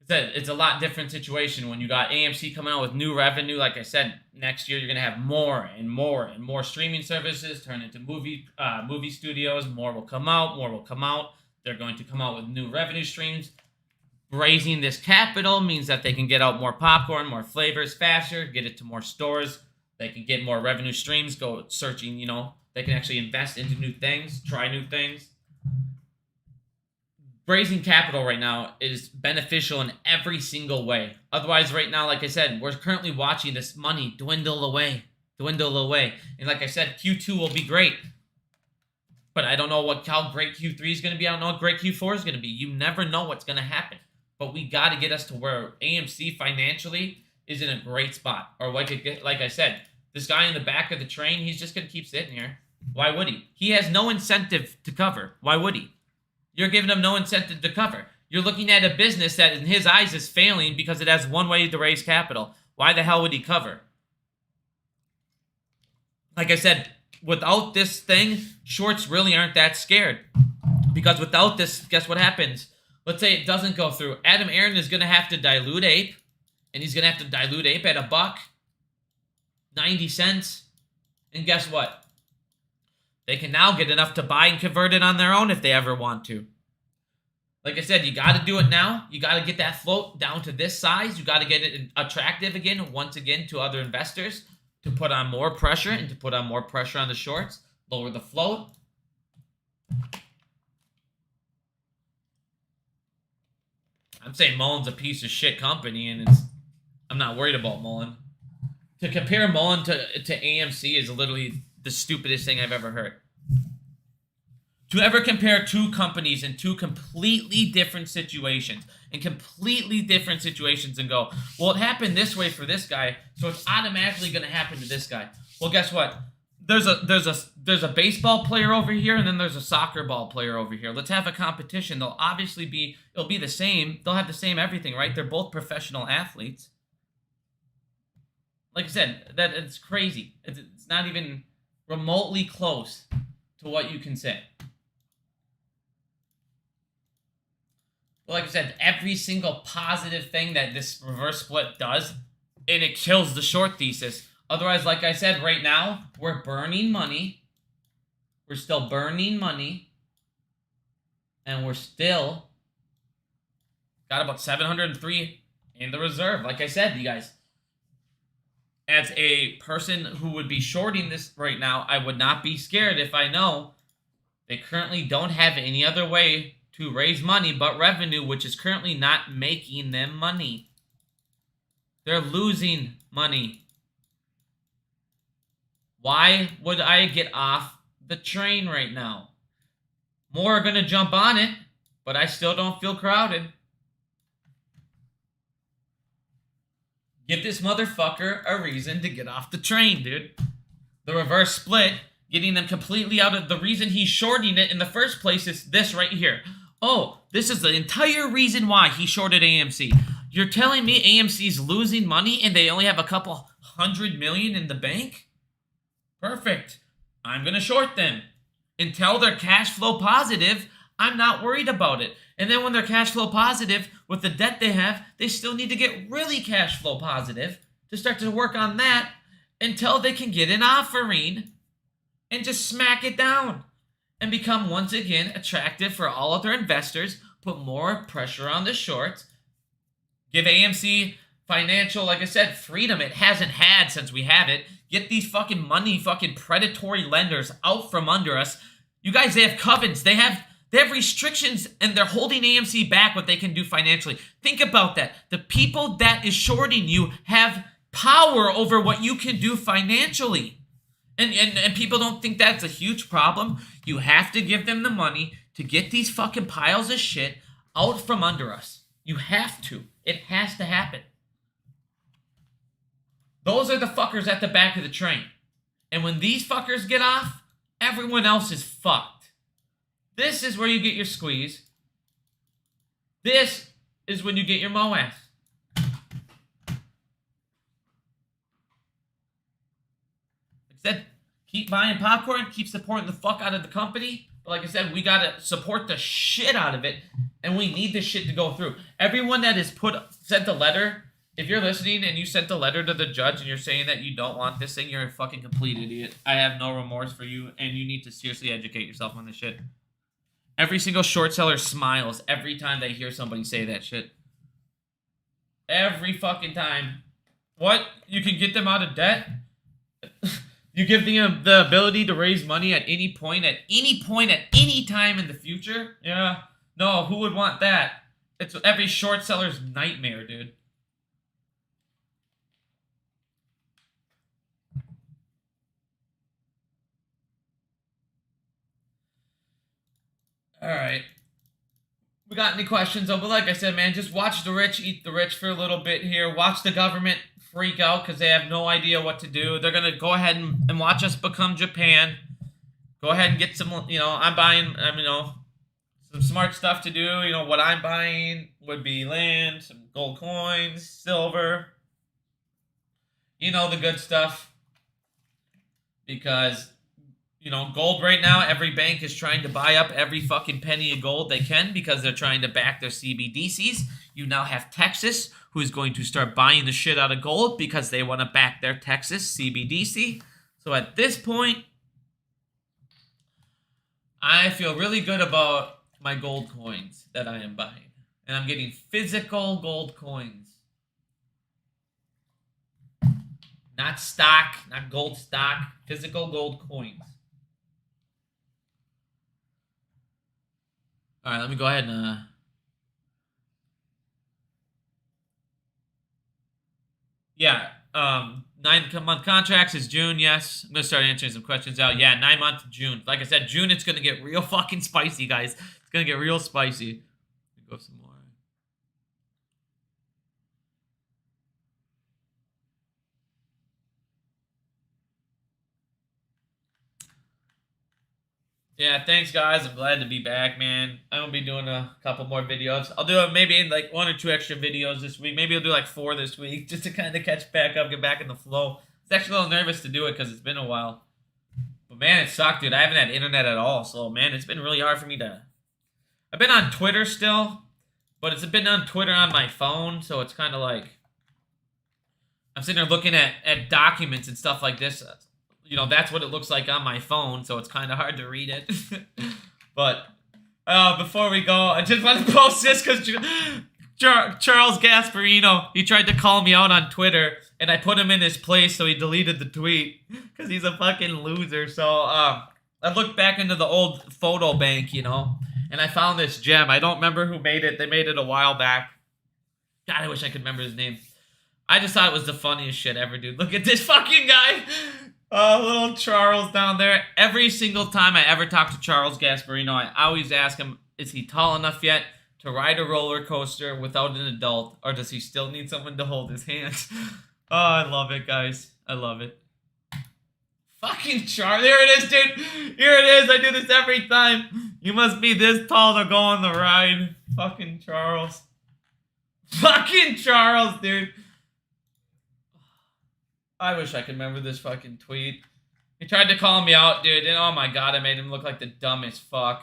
It's a lot different situation when you got AMC coming out with new revenue. Like I said, next year you're going to have more and more streaming services turn into movie studios. More will come out. They're going to come out with new revenue streams. Raising this capital means that they can get out more popcorn, more flavors faster, get it to more stores. They can get more revenue streams, go searching, they can actually invest into new things, try new things. Raising capital right now is beneficial in every single way. Otherwise, right now, like I said, we're currently watching this money dwindle away. And like I said, Q2 will be great. But I don't know how great Q3 is going to be. I don't know what great Q4 is going to be. You never know what's going to happen. But we got to get us to where AMC financially is in a great spot. Or like I said, this guy in the back of the train, he's just going to keep sitting here. Why would he? He has no incentive to cover. Why would he? You're giving him no incentive to cover. You're looking at a business that in his eyes is failing because it has one way to raise capital. Why the hell would he cover? Like I said, without this thing, shorts really aren't that scared. Because without this, guess what happens? Let's say it doesn't go through. Adam Aron is going to have to dilute Ape. And he's going to have to dilute Ape at $1.90. And guess what? They can now get enough to buy and convert it on their own if they ever want to. Like I said, you got to do it now. You got to get that float down to this size. You got to get it attractive again, once again, to other investors to put on more pressure and to put on more pressure on the shorts. Lower the float. I'm saying Mullen's a piece of shit company, and I'm not worried about Mullen. To compare Mullen to AMC is literally the stupidest thing I've ever heard. To ever compare two companies in two completely different situations, and go, well, it happened this way for this guy, so it's automatically going to happen to this guy. Well, guess what? there's a baseball player over here, and then there's a soccer ball player over here. Let's have a competition. It'll be the same. They'll have the same everything, right? They're both professional athletes. Like I said, that it's crazy. It's not even remotely close to what you can say. But like I said, every single positive thing that this reverse split does, and it kills the short thesis. Otherwise, like I said, right now, we're burning money. We're still burning money. And we're still got about 703 in the reserve. Like I said, you guys, as a person who would be shorting this right now, I would not be scared if I know they currently don't have any other way to raise money but revenue, which is currently not making them money. They're losing money. Why would I get off the train right now? More are going to jump on it, but I still don't feel crowded. Give this motherfucker a reason to get off the train, dude. The reverse split, getting them completely out of... The reason he's shorting it in the first place is this right here. Oh, this is the entire reason why he shorted AMC. You're telling me AMC's losing money and they only have a couple $100 million in the bank? Perfect. I'm going to short them. Until they're cash flow positive, I'm not worried about it. And then when they're cash flow positive, with the debt they have, they still need to get really cash flow positive to start to work on that until they can get an offering and just smack it down and become once again attractive for all other investors, put more pressure on the shorts, give AMC financial, like I said, freedom it hasn't had since we have it. Get these fucking fucking predatory lenders out from under us. You guys, they have covens. They have restrictions, and they're holding AMC back what they can do financially. Think about that. The people that is shorting you have power over what you can do financially. And people don't think that's a huge problem. You have to give them the money to get these fucking piles of shit out from under us. You have to. It has to happen. Those are the fuckers at the back of the train. And when these fuckers get off, everyone else is fucked. This is where you get your squeeze. This is when you get your MOAS. Like I said, keep buying popcorn, keep supporting the fuck out of the company. But like I said, we gotta support the shit out of it, and we need this shit to go through. Everyone that has sent a letter, if you're listening and you sent a letter to the judge and you're saying that you don't want this thing, you're a fucking complete idiot. I have no remorse for you, and you need to seriously educate yourself on this shit. Every single short seller smiles every time they hear somebody say that shit. Every fucking time. What? You can get them out of debt? You give them the ability to raise money at any point, at any time in the future? Yeah. No, who would want that? It's every short seller's nightmare, dude. All right. We got any questions? Oh, but like I said, man, just watch the rich eat the rich for a little bit here. Watch the government freak out because they have no idea what to do. They're going to go ahead and watch us become Japan. Go ahead and get some, I'm buying, some smart stuff to do. What I'm buying would be land, some gold coins, silver. The good stuff. Because... gold right now, every bank is trying to buy up every fucking penny of gold they can because they're trying to back their CBDCs. You now have Texas, who's going to start buying the shit out of gold because they want to back their Texas CBDC. So at this point, I feel really good about my gold coins that I am buying. And I'm getting physical gold coins. Not stock, not gold stock, physical gold coins. All right, let me go ahead and... Yeah, 9-month contracts is June, yes. I'm going to start answering some questions out. Yeah, 9-month June. Like I said, June, it's going to get real fucking spicy, guys. It's going to get real spicy. Let me go some more. Yeah, thanks guys. I'm glad to be back, man. I'm gonna be doing a couple more videos. I'll do it maybe like 1 or 2 extra videos this week. Maybe I'll do like 4 this week just to kind of catch back up, get back in the flow. I was actually a little nervous to do it because it's been a while. But man, it sucked, dude. I haven't had internet at all. So man, it's been really hard for me to. I've been on Twitter still, but it's been on Twitter on my phone, so it's kind of like I'm sitting there looking at documents and stuff like this. You know, that's what it looks like on my phone, so it's kind of hard to read it. But before we go, I just want to post this because Charles Gasparino, he tried to call me out on Twitter, and I put him in his place, so he deleted the tweet because he's a fucking loser. So I looked back into the old photo bank, you know, and I found this gem. I don't remember who made it. They made it a while back. God, I wish I could remember his name. I just thought it was the funniest shit ever, dude. Look at this fucking guy. Oh, little Charles down there. Every single time I ever talk to Charles Gasparino, I always ask him, is he tall enough yet to ride a roller coaster without an adult, or does he still need someone to hold his hand? Oh, I love it, guys. I love it. Fucking Charles. There it is, dude. Here it is. I do this every time. You must be this tall to go on the ride. Fucking Charles. Fucking Charles, dude. I wish I could remember this fucking tweet. He tried to call me out, dude, and oh my god, I made him look like the dumbest fuck.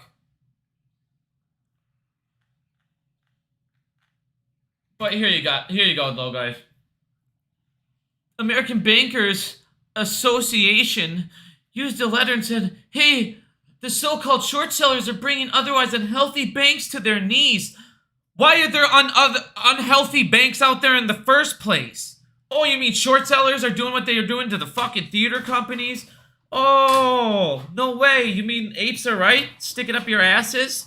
But here you go, though, guys. American Bankers Association used a letter and said, hey, the so-called short sellers are bringing otherwise unhealthy banks to their knees. Why are there unhealthy banks out there in the first place? Oh, you mean short sellers are doing what they are doing to the fucking theater companies? Oh, no way. You mean apes are right? Stick it up your asses?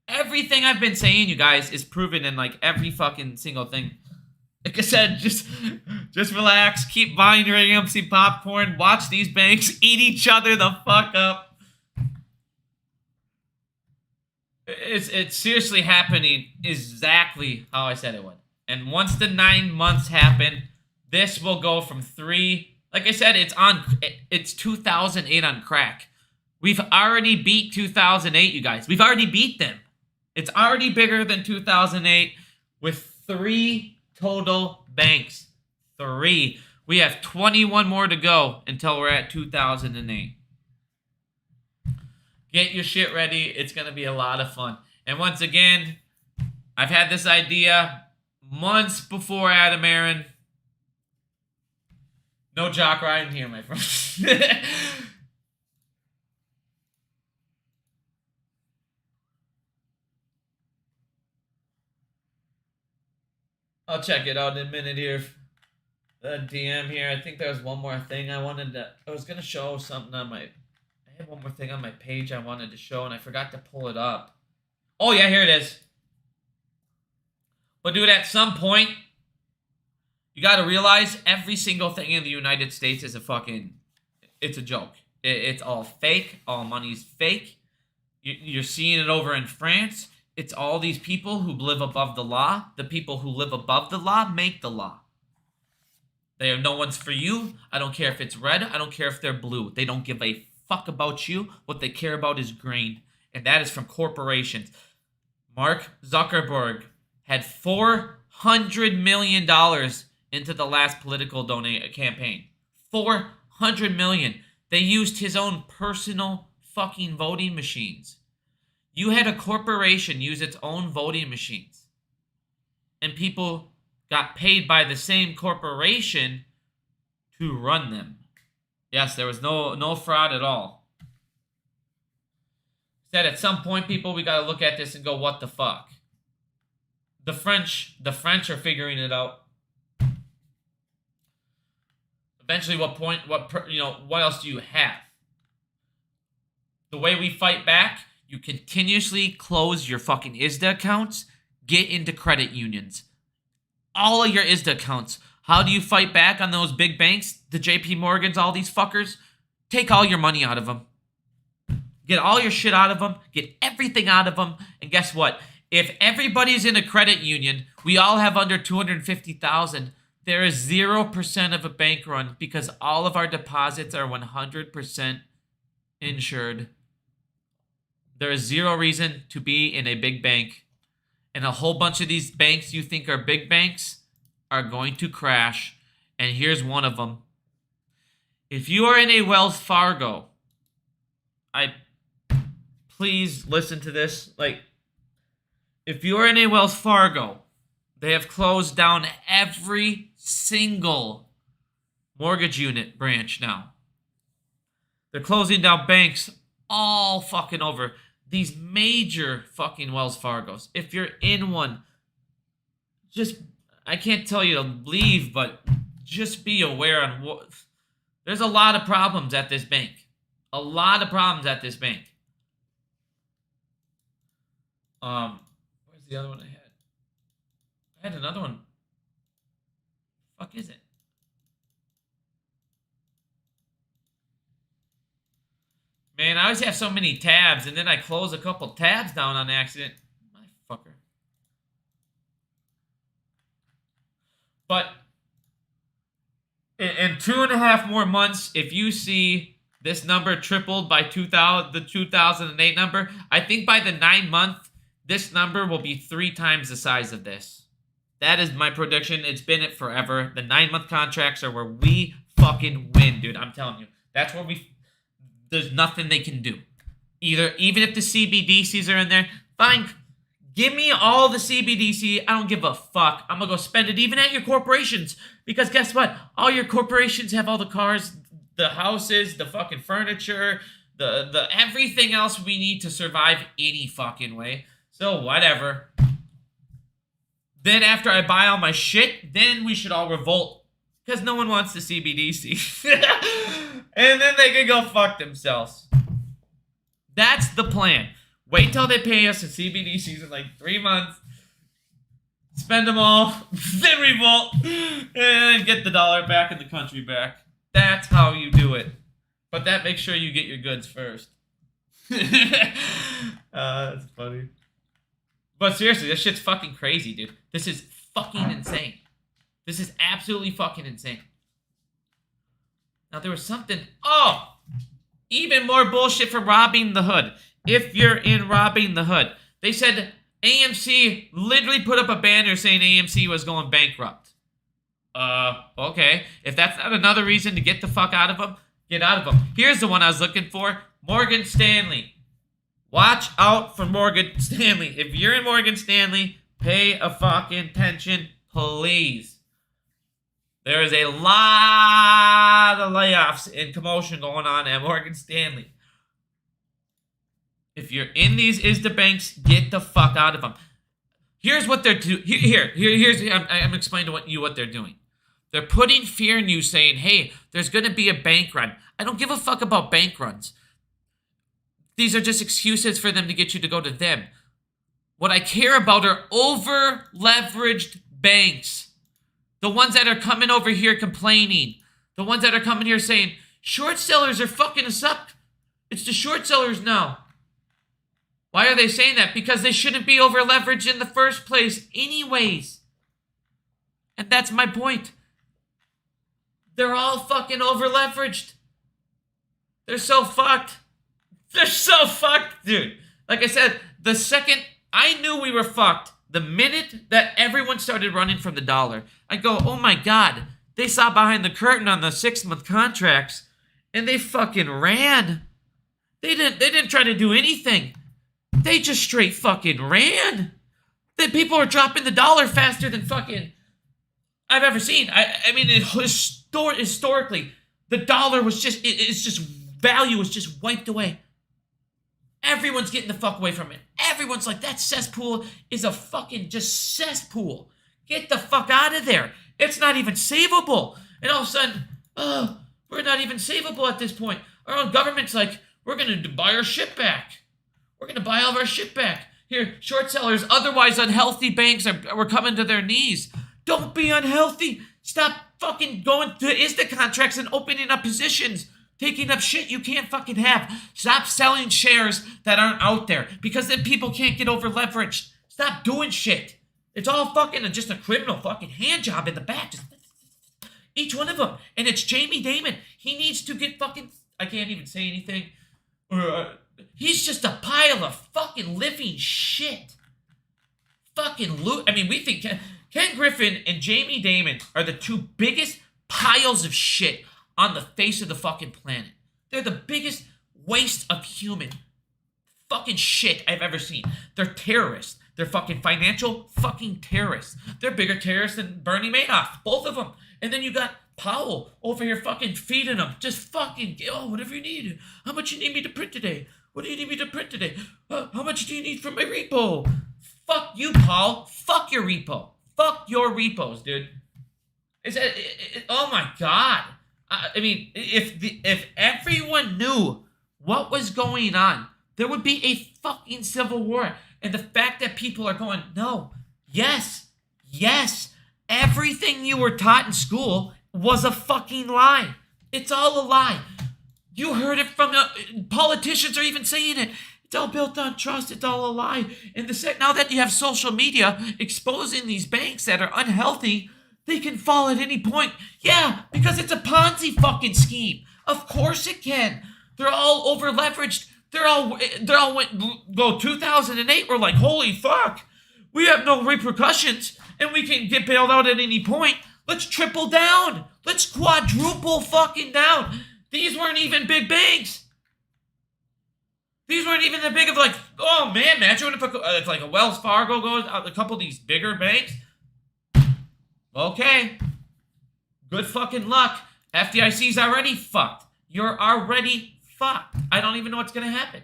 Everything I've been saying, you guys, is proven in like every fucking single thing. Like I said, just relax, keep buying your AMC popcorn, watch these banks eat each other the fuck up. It's seriously happening exactly how I said it would. And once the 9 months happen, this will go from 3. Like I said, it's 2008 on crack. We've already beat 2008, you guys. We've already beat them. It's already bigger than 2008 with 3 total banks. 3. We have 21 more to go until we're at 2008. Get your shit ready. It's going to be a lot of fun. And once again, I've had this idea months before Adam Aaron. No Jock Ryan here, my friend. I'll check it out in a minute here. The DM here. I think there was one more thing I was going to show something on I had one more thing on my page I wanted to show, and I forgot to pull it up. Oh, yeah, here it is. But dude, at some point, you got to realize every single thing in the United States is it's a joke. It's all fake. All money's fake. You're seeing it over in France. It's all these people who live above the law. The people who live above the law make the law. They are no one's for you. I don't care if it's red. I don't care if they're blue. They don't give a fuck about you. What they care about is grain. And that is from corporations. Mark Zuckerberg had $400 million into the last political campaign. $400 million. They used his own personal fucking voting machines. You had a corporation use its own voting machines. And people got paid by the same corporation to run them. Yes, there was no fraud at all. Said at some point, people, we got to look at this and go, what the fuck? The French are figuring it out. Eventually, what else do you have? The way we fight back, you continuously close your fucking ISDA accounts, get into credit unions. All of your ISDA accounts. How do you fight back on those big banks? The JP Morgans, all these fuckers? Take all your money out of them. Get all your shit out of them. Get everything out of them. And guess what? If everybody's in a credit union, we all have under 250,000. There is 0% of a bank run because all of our deposits are 100% insured. There is zero reason to be in a big bank. And a whole bunch of these banks you think are big banks are going to crash. And here's one of them. If you are in a Wells Fargo, please listen to this. Like, if you are in a Wells Fargo, they have closed down every single mortgage unit branch now. They're closing down banks all fucking over. These major fucking Wells Fargos. If you're in one, I can't tell you to leave, but just be aware on what. There's a lot of problems at this bank. A lot of problems at this bank. Where's the other one I had? I had another one. Fuck is it? Man, I always have so many tabs, and then I close a couple tabs down on accident. Motherfucker. But in 2.5 more months, if you see this number tripled by the 2008 number, I think by the 9-month, this number will be 3 times the size of this. That is my prediction. It's been it forever. The 9-month contracts are where we fucking win, dude. I'm telling you. That's where there's nothing they can do. Even if the CBDCs are in there, fine. Give me all the CBDC. I don't give a fuck. I'm going to go spend it even at your corporations. Because guess what? All your corporations have all the cars, the houses, the fucking furniture, the everything else we need to survive any fucking way. So whatever. Then after I buy all my shit, then we should all revolt. Because no one wants the CBDC. And then they can go fuck themselves. That's the plan. Wait till they pay us the CBDCs in like 3 months. Spend them all. Then revolt. And get the dollar back and the country back. That's how you do it. But that makes sure you get your goods first. That's funny. But seriously, this shit's fucking crazy, dude. This is fucking insane. This is absolutely fucking insane. Now, there was something... Oh! Even more bullshit from Robbing the Hood. If you're in Robbing the Hood. They said AMC literally put up a banner saying AMC was going bankrupt. Okay. If that's not another reason to get the fuck out of them, get out of them. Here's the one I was looking for. Morgan Stanley. Watch out for Morgan Stanley. If you're in Morgan Stanley, pay a fucking attention, please. There is a lot of layoffs and commotion going on at Morgan Stanley. If you're in these ISDA banks, get the fuck out of them. Here's what they're doing. I'm explaining to you what they're doing. They're putting fear in you saying, hey, there's going to be a bank run. I don't give a fuck about bank runs. These are just excuses for them to get you to go to them. What I care about are over-leveraged banks. The ones that are coming over here complaining. The ones that are coming here saying, short sellers are fucking us up. It's the short sellers now. Why are they saying that? Because they shouldn't be over-leveraged in the first place anyways. And that's my point. They're all fucking over-leveraged. They're so fucked. They're so fucked, dude. Like I said, the second I knew we were fucked, the minute that everyone started running from the dollar, I go, oh my God, they saw behind the curtain on the 6-month contracts, and they fucking ran. They didn't try to do anything. They just straight fucking ran. The people are dropping the dollar faster than fucking I've ever seen. I mean, historically, the dollar was just, it's just, value was just wiped away. Everyone's getting the fuck away from it. Everyone's like, that cesspool is a fucking just cesspool. Get the fuck out of there. It's not even savable. And all of a sudden, we're not even savable at this point. Our own government's like, we're going to buy our shit back. We're going to buy all of our shit back. Here, short sellers, otherwise unhealthy banks are coming to their knees. Don't be unhealthy. Stop fucking going to ISDA contracts and opening up positions. Taking up shit you can't fucking have. Stop selling shares that aren't out there because then people can't get over leveraged. Stop doing shit. It's all fucking just a criminal fucking hand job in the back. Just each one of them. And it's Jamie Dimon. He needs to get fucking... I can't even say anything. He's just a pile of fucking living shit. Fucking loot. I mean, we think Ken Griffin and Jamie Dimon are the two biggest piles of shit on the face of the fucking planet. They're the biggest waste of human fucking shit I've ever seen. They're terrorists. They're fucking financial fucking terrorists. They're bigger terrorists than Bernie Madoff. Both of them. And then you got Powell over here fucking feeding them. Just fucking, whatever you need. How much you need me to print today? What do you need me to print today? How much do you need from my repo? Fuck you, Paul. Fuck your repo. Fuck your repos, dude. Oh my God. I mean, if everyone knew what was going on, there would be a fucking civil war. And the fact that people are going, no, yes, everything you were taught in school was a fucking lie. It's all a lie. You heard it from politicians are even saying it. It's all built on trust. It's all a lie. And now that you have social media exposing these banks that are unhealthy, they can fall at any point. Yeah, because it's a Ponzi fucking scheme. Of course it can. They're all over leveraged. They're all go 2008. We're like, holy fuck, we have no repercussions and we can get bailed out at any point. Let's triple down. Let's quadruple fucking down. These weren't even big banks. These weren't even that big of like, oh man, imagine if it's like a Wells Fargo goes out, a couple of these bigger banks. Okay. Good fucking luck. FDIC's already fucked. You're already fucked. I don't even know what's gonna happen.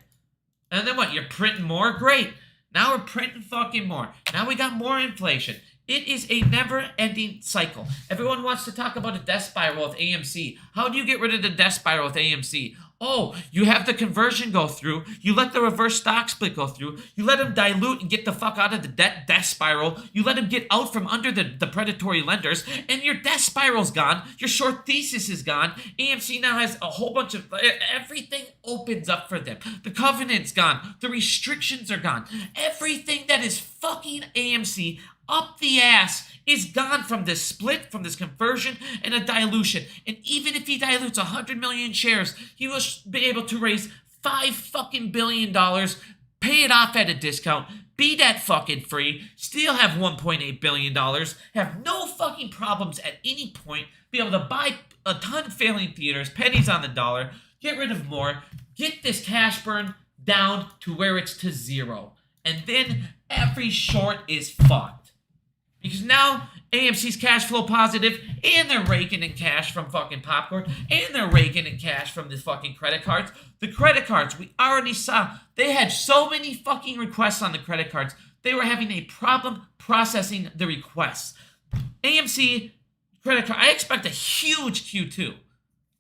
And then what? You're printing more? Great. Now we're printing fucking more. Now we got more inflation. It is a never-ending cycle. Everyone wants to talk about a death spiral with AMC. How do you get rid of the death spiral with AMC? Oh, you have the conversion go through. You let the reverse stock split go through. You let them dilute and get the fuck out of the death spiral. You let them get out from under the predatory lenders. And your death spiral's gone. Your short thesis is gone. AMC now has a whole bunch of... Everything opens up for them. The covenant's gone. The restrictions are gone. Everything that is fucking AMC up the ass is gone from this split, from this conversion, and a dilution. And even if he dilutes 100 million shares, he will be able to raise $5 billion, pay it off at a discount, be debt fucking free, still have $1.8 billion, have no fucking problems at any point, be able to buy a ton of failing theaters, pennies on the dollar, get rid of more, get this cash burn down to where it's to zero. And then every short is fucked. Because now AMC's cash flow positive, and they're raking in cash from fucking popcorn, and they're raking in cash from the fucking credit cards. The credit cards, we already saw, they had so many fucking requests on the credit cards, they were having a problem processing the requests. AMC credit card, I expect a huge Q2.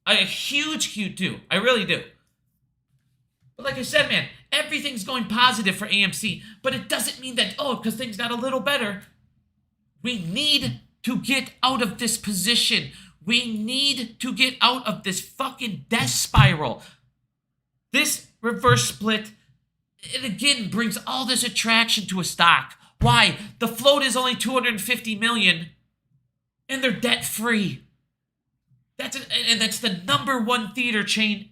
A huge Q2. I really do. But like I said, man, everything's going positive for AMC, but it doesn't mean that, because things got a little better. We need to get out of this position. We need to get out of this fucking death spiral. This reverse split, it again brings all this attraction to a stock. Why? The float is only 250 million and they're debt free. That's the number one theater chain,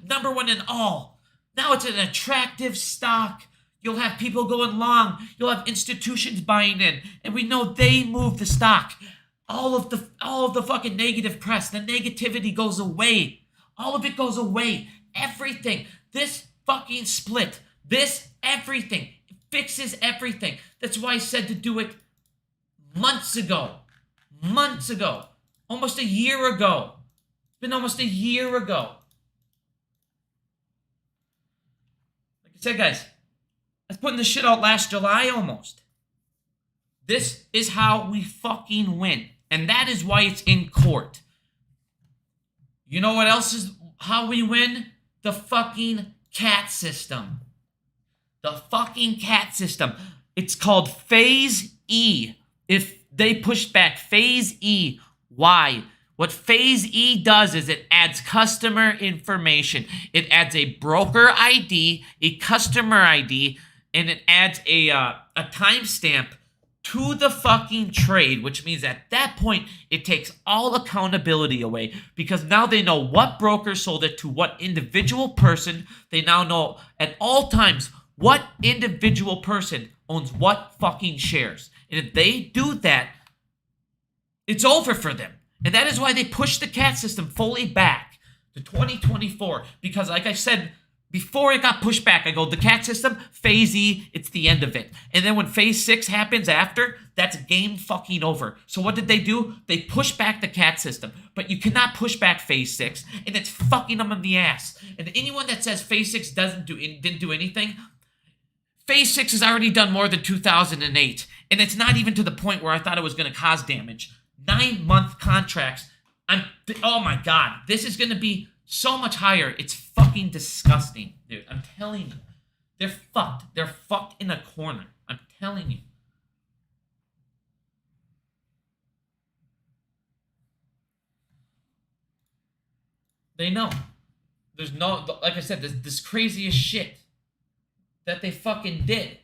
number one in all. Now it's an attractive stock. You'll have people going long. You'll have institutions buying in. And we know they move the stock. All of the fucking negative press, the negativity goes away. All of it goes away. Everything. This fucking split. This everything. It fixes everything. That's why I said to do it months ago. Months ago. Almost a year ago. It's been almost a year ago. Like I said, guys, I was putting this shit out last July almost. This is how we fucking win. And that is why it's in court. You know what else is how we win? The fucking CAT system. The fucking CAT system. It's called Phase E. If they push back Phase E, why? What Phase E does is it adds customer information. It adds a broker ID, a customer ID, and it adds a timestamp to the fucking trade, which means at that point, it takes all accountability away because now they know what broker sold it to what individual person. They now know at all times what individual person owns what fucking shares. And if they do that, it's over for them. And that is why they push the CAT system fully back to 2024. Because like I said, before it got pushed back, I go, the CAT system, phase E, it's the end of it. And then when phase 6 happens after, that's game fucking over. So what did they do? They pushed back the CAT system. But you cannot push back phase 6, and it's fucking them in the ass. And anyone that says phase 6 didn't do anything, phase 6 has already done more than 2008. And it's not even to the point where I thought it was going to cause damage. 9-month contracts. Oh my God, this is going to be so much higher. It's fucking disgusting, dude. I'm telling you. They're fucked. They're fucked in a corner. I'm telling you. They know. There's no, like I said, this craziest shit that they fucking did.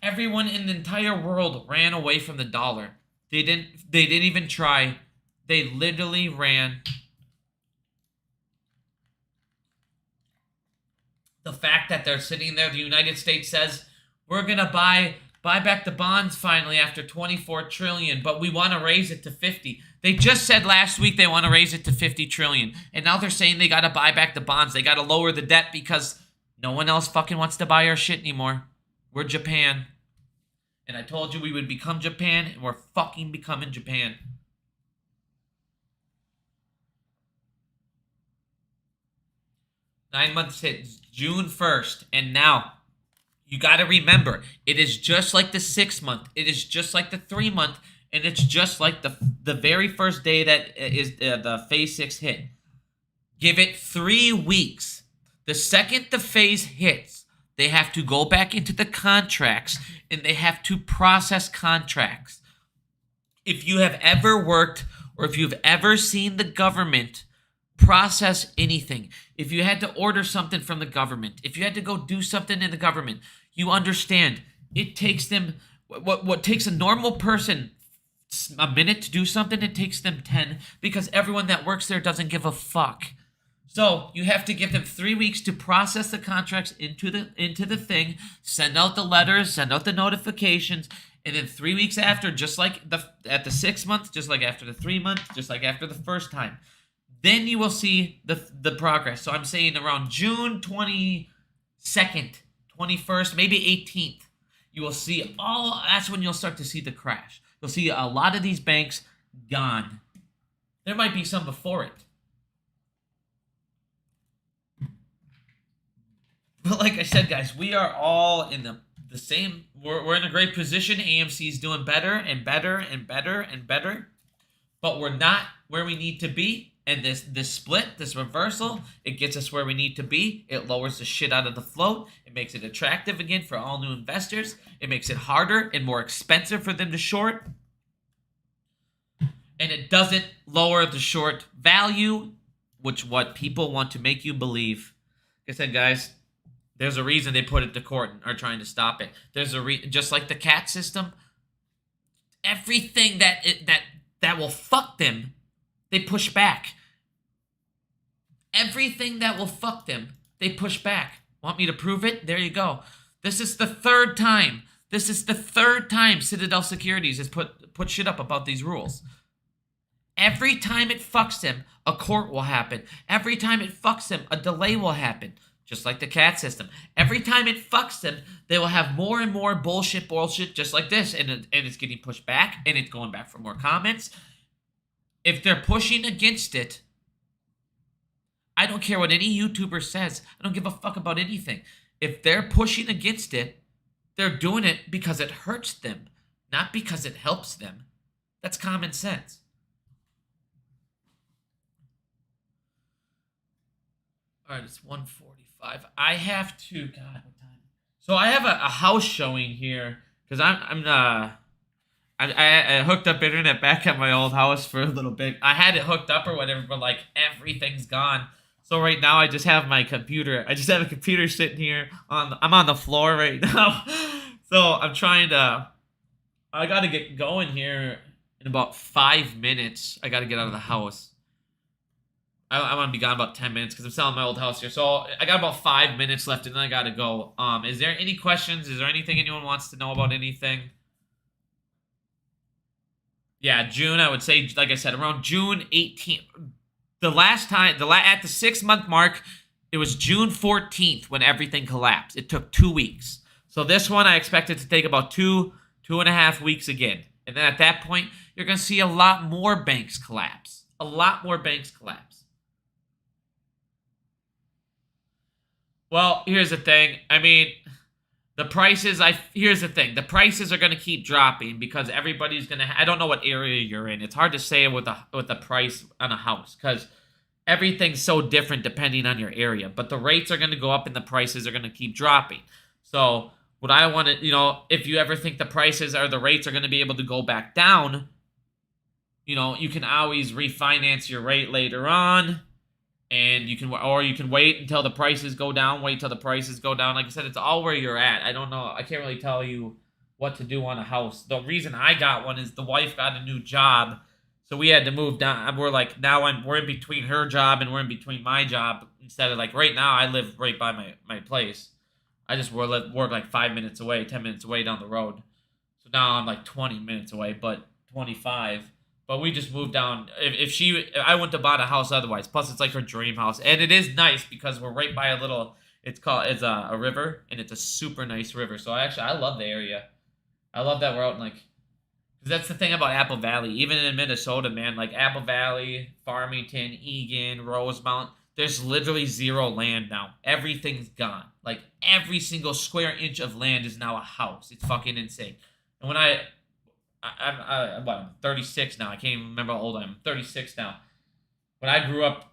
Everyone in the entire world ran away from the dollar. They didn't even try. They literally ran. The fact that they're sitting there, the United States says, we're going to buy back the bonds finally after 24 trillion, but we want to raise it to 50. They just said last week they want to raise it to 50 trillion. And now they're saying they got to buy back the bonds. They got to lower the debt because no one else fucking wants to buy our shit anymore. We're Japan. And I told you we would become Japan, and we're fucking becoming Japan. Nine months hit June 1st, and now you got to remember, it is just like the 6 month, it is just like the 3 month, and it's just like the very first day that is the phase 6 hit. Give it 3 weeks. The second the phase hits, they have to go back into the contracts, and they have to process contracts. If you have ever worked, or if you've ever seen the government process anything, if you had to order something from the government, if you had to go do something in the government, you understand it takes them what takes a normal person a minute to do something, it takes them 10, because everyone that works there doesn't give a fuck. So you have to give them 3 weeks to process the contracts into the thing, send out the letters, send out the notifications, and then 3 weeks after, just like at the 6 months, just like after the 3 months, just like after the first time, then you will see the progress. So I'm saying around June 22nd, 21st, maybe 18th, you will see that's when you'll start to see the crash. You'll see a lot of these banks gone. There might be some before it. But like I said, guys, we are all in the same, we're in a great position. AMC is doing better and better and better and better. But we're not where we need to be. And this split, this reversal, it gets us where we need to be. It lowers the shit out of the float. It makes it attractive again for all new investors. It makes it harder and more expensive for them to short. And it doesn't lower the short value, which what people want to make you believe. Like I said, guys, there's a reason they put it to court and are trying to stop it. There's just like the CAT system, everything that will fuck them, they push back. Everything that will fuck them, they push back. Want me to prove it? There you go. This is the third time. This is the third time Citadel Securities has put shit up about these rules. Every time it fucks them, a court will happen. Every time it fucks them, a delay will happen. Just like the CAT system. Every time it fucks them, they will have more and more bullshit, just like this. And it's getting pushed back, and it's going back for more comments. If they're pushing against it, I don't care what any YouTuber says. I don't give a fuck about anything. If they're pushing against it, they're doing it because it hurts them, not because it helps them. That's common sense. All right, it's 1:45. I have to, God, what time? So I have a house showing here because I hooked up internet back at my old house for a little bit. I had it hooked up or whatever, but like everything's gone. So right now I just have my computer. I just have a computer sitting here I'm on the floor right now. So I'm trying to I gotta get going here in about 5 minutes. I gotta get out of the house. I want to be gone about 10 minutes because I'm selling my old house here. So I got about 5 minutes left and then I gotta go. Is there any questions? Is there anything anyone wants to know about anything? Yeah, June, I would say, like I said, around June 18th. The last time, at the 6-month mark, it was June 14th when everything collapsed. It took 2 weeks. So this one, I expect it to take about 2.5 weeks again. And then at that point, you're going to see a lot more banks collapse. A lot more banks collapse. Well, here's the thing. I mean, the prices, here's the thing. The prices are going to keep dropping because everybody's going to, I don't know what area you're in. It's hard to say with the price on a house because everything's so different depending on your area. But the rates are going to go up and the prices are going to keep dropping. So what I want to, if you ever think the prices or the rates are going to be able to go back down, you can always refinance your rate later on. And you can wait until the prices go down. Wait till the prices go down. Like I said, it's all where you're at. I don't know. I can't really tell you what to do on a house. The reason I got one is the wife got a new job, so we had to move down. We're like we're in between her job and we're in between my job. Instead of like right now, I live right by my place. I just work like 5 minutes away, 10 minutes away down the road. So now I'm like 20 minutes away, but 25. But we just moved down. I wouldn't have bought a house otherwise. Plus, it's like her dream house, and it is nice because we're right by it's a river, and it's a super nice river. So I love the area. I love that we're out in because that's the thing about Apple Valley. Even in Minnesota, man, like Apple Valley, Farmington, Eagan, Rosemount, there's literally zero land now. Everything's gone. Like every single square inch of land is now a house. It's fucking insane. And when I'm 36 now. I can't even remember how old I am. I'm 36 now. When I grew up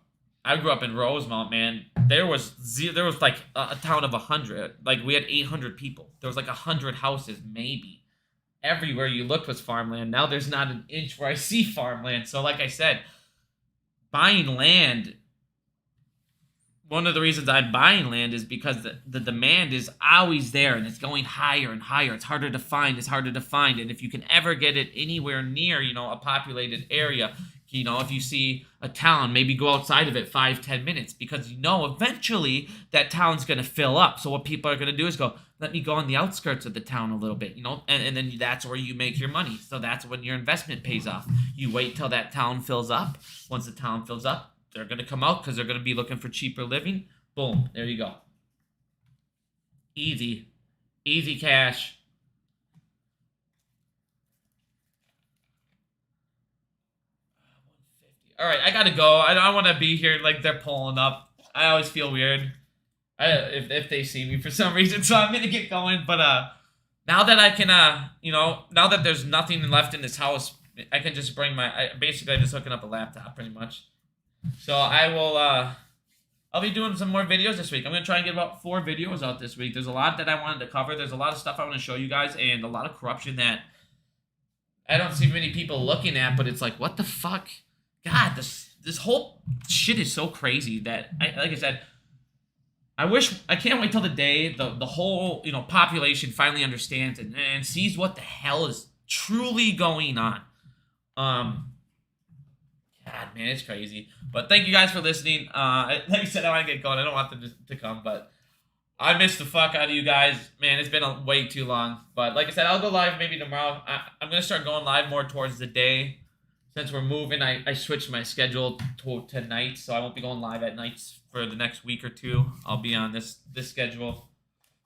in Rosemount, man. There was like a town of 100. Like we had 800 people. There was like 100 houses, maybe. Everywhere you looked was farmland. Now there's not an inch where I see farmland. So like I said, buying land. One of the reasons I'm buying land is because the demand is always there and it's going higher and higher. It's harder to find. And if you can ever get it anywhere near, a populated area, if you see a town, maybe go outside of it 5-10 minutes because eventually that town's going to fill up. So what people are going to do is go, let me go on the outskirts of the town a little bit, and then that's where you make your money. So that's when your investment pays off. You wait till that town fills up. Once the town fills up, they're going to come out because they're going to be looking for cheaper living. Boom. There you go. Easy. Easy cash. All right, I got to go. I don't want to be here like they're pulling up. I always feel weird if they see me for some reason. So I'm going to get going. But now that I can, now that there's nothing left in this house, I can just bring basically I'm just hooking up a laptop pretty much. So I will, I'll be doing some more videos this week. I'm going to try and get about 4 videos out this week. There's a lot that I wanted to cover. There's a lot of stuff I want to show you guys and a lot of corruption that I don't see many people looking at, but it's like, what the fuck? God, this whole shit is so crazy that, like I said, I can't wait till the day the whole, population finally understands and sees what the hell is truly going on. God, man, it's crazy. But thank you guys for listening. Like I said, I want to get going. I don't want them to come, but I missed the fuck out of you guys. Man, it's been way too long. But like I said, I'll go live maybe tomorrow. I'm going to start going live more towards the day. Since we're moving, I switched my schedule to nights, so I won't be going live at nights for the next week or two. I'll be on this schedule.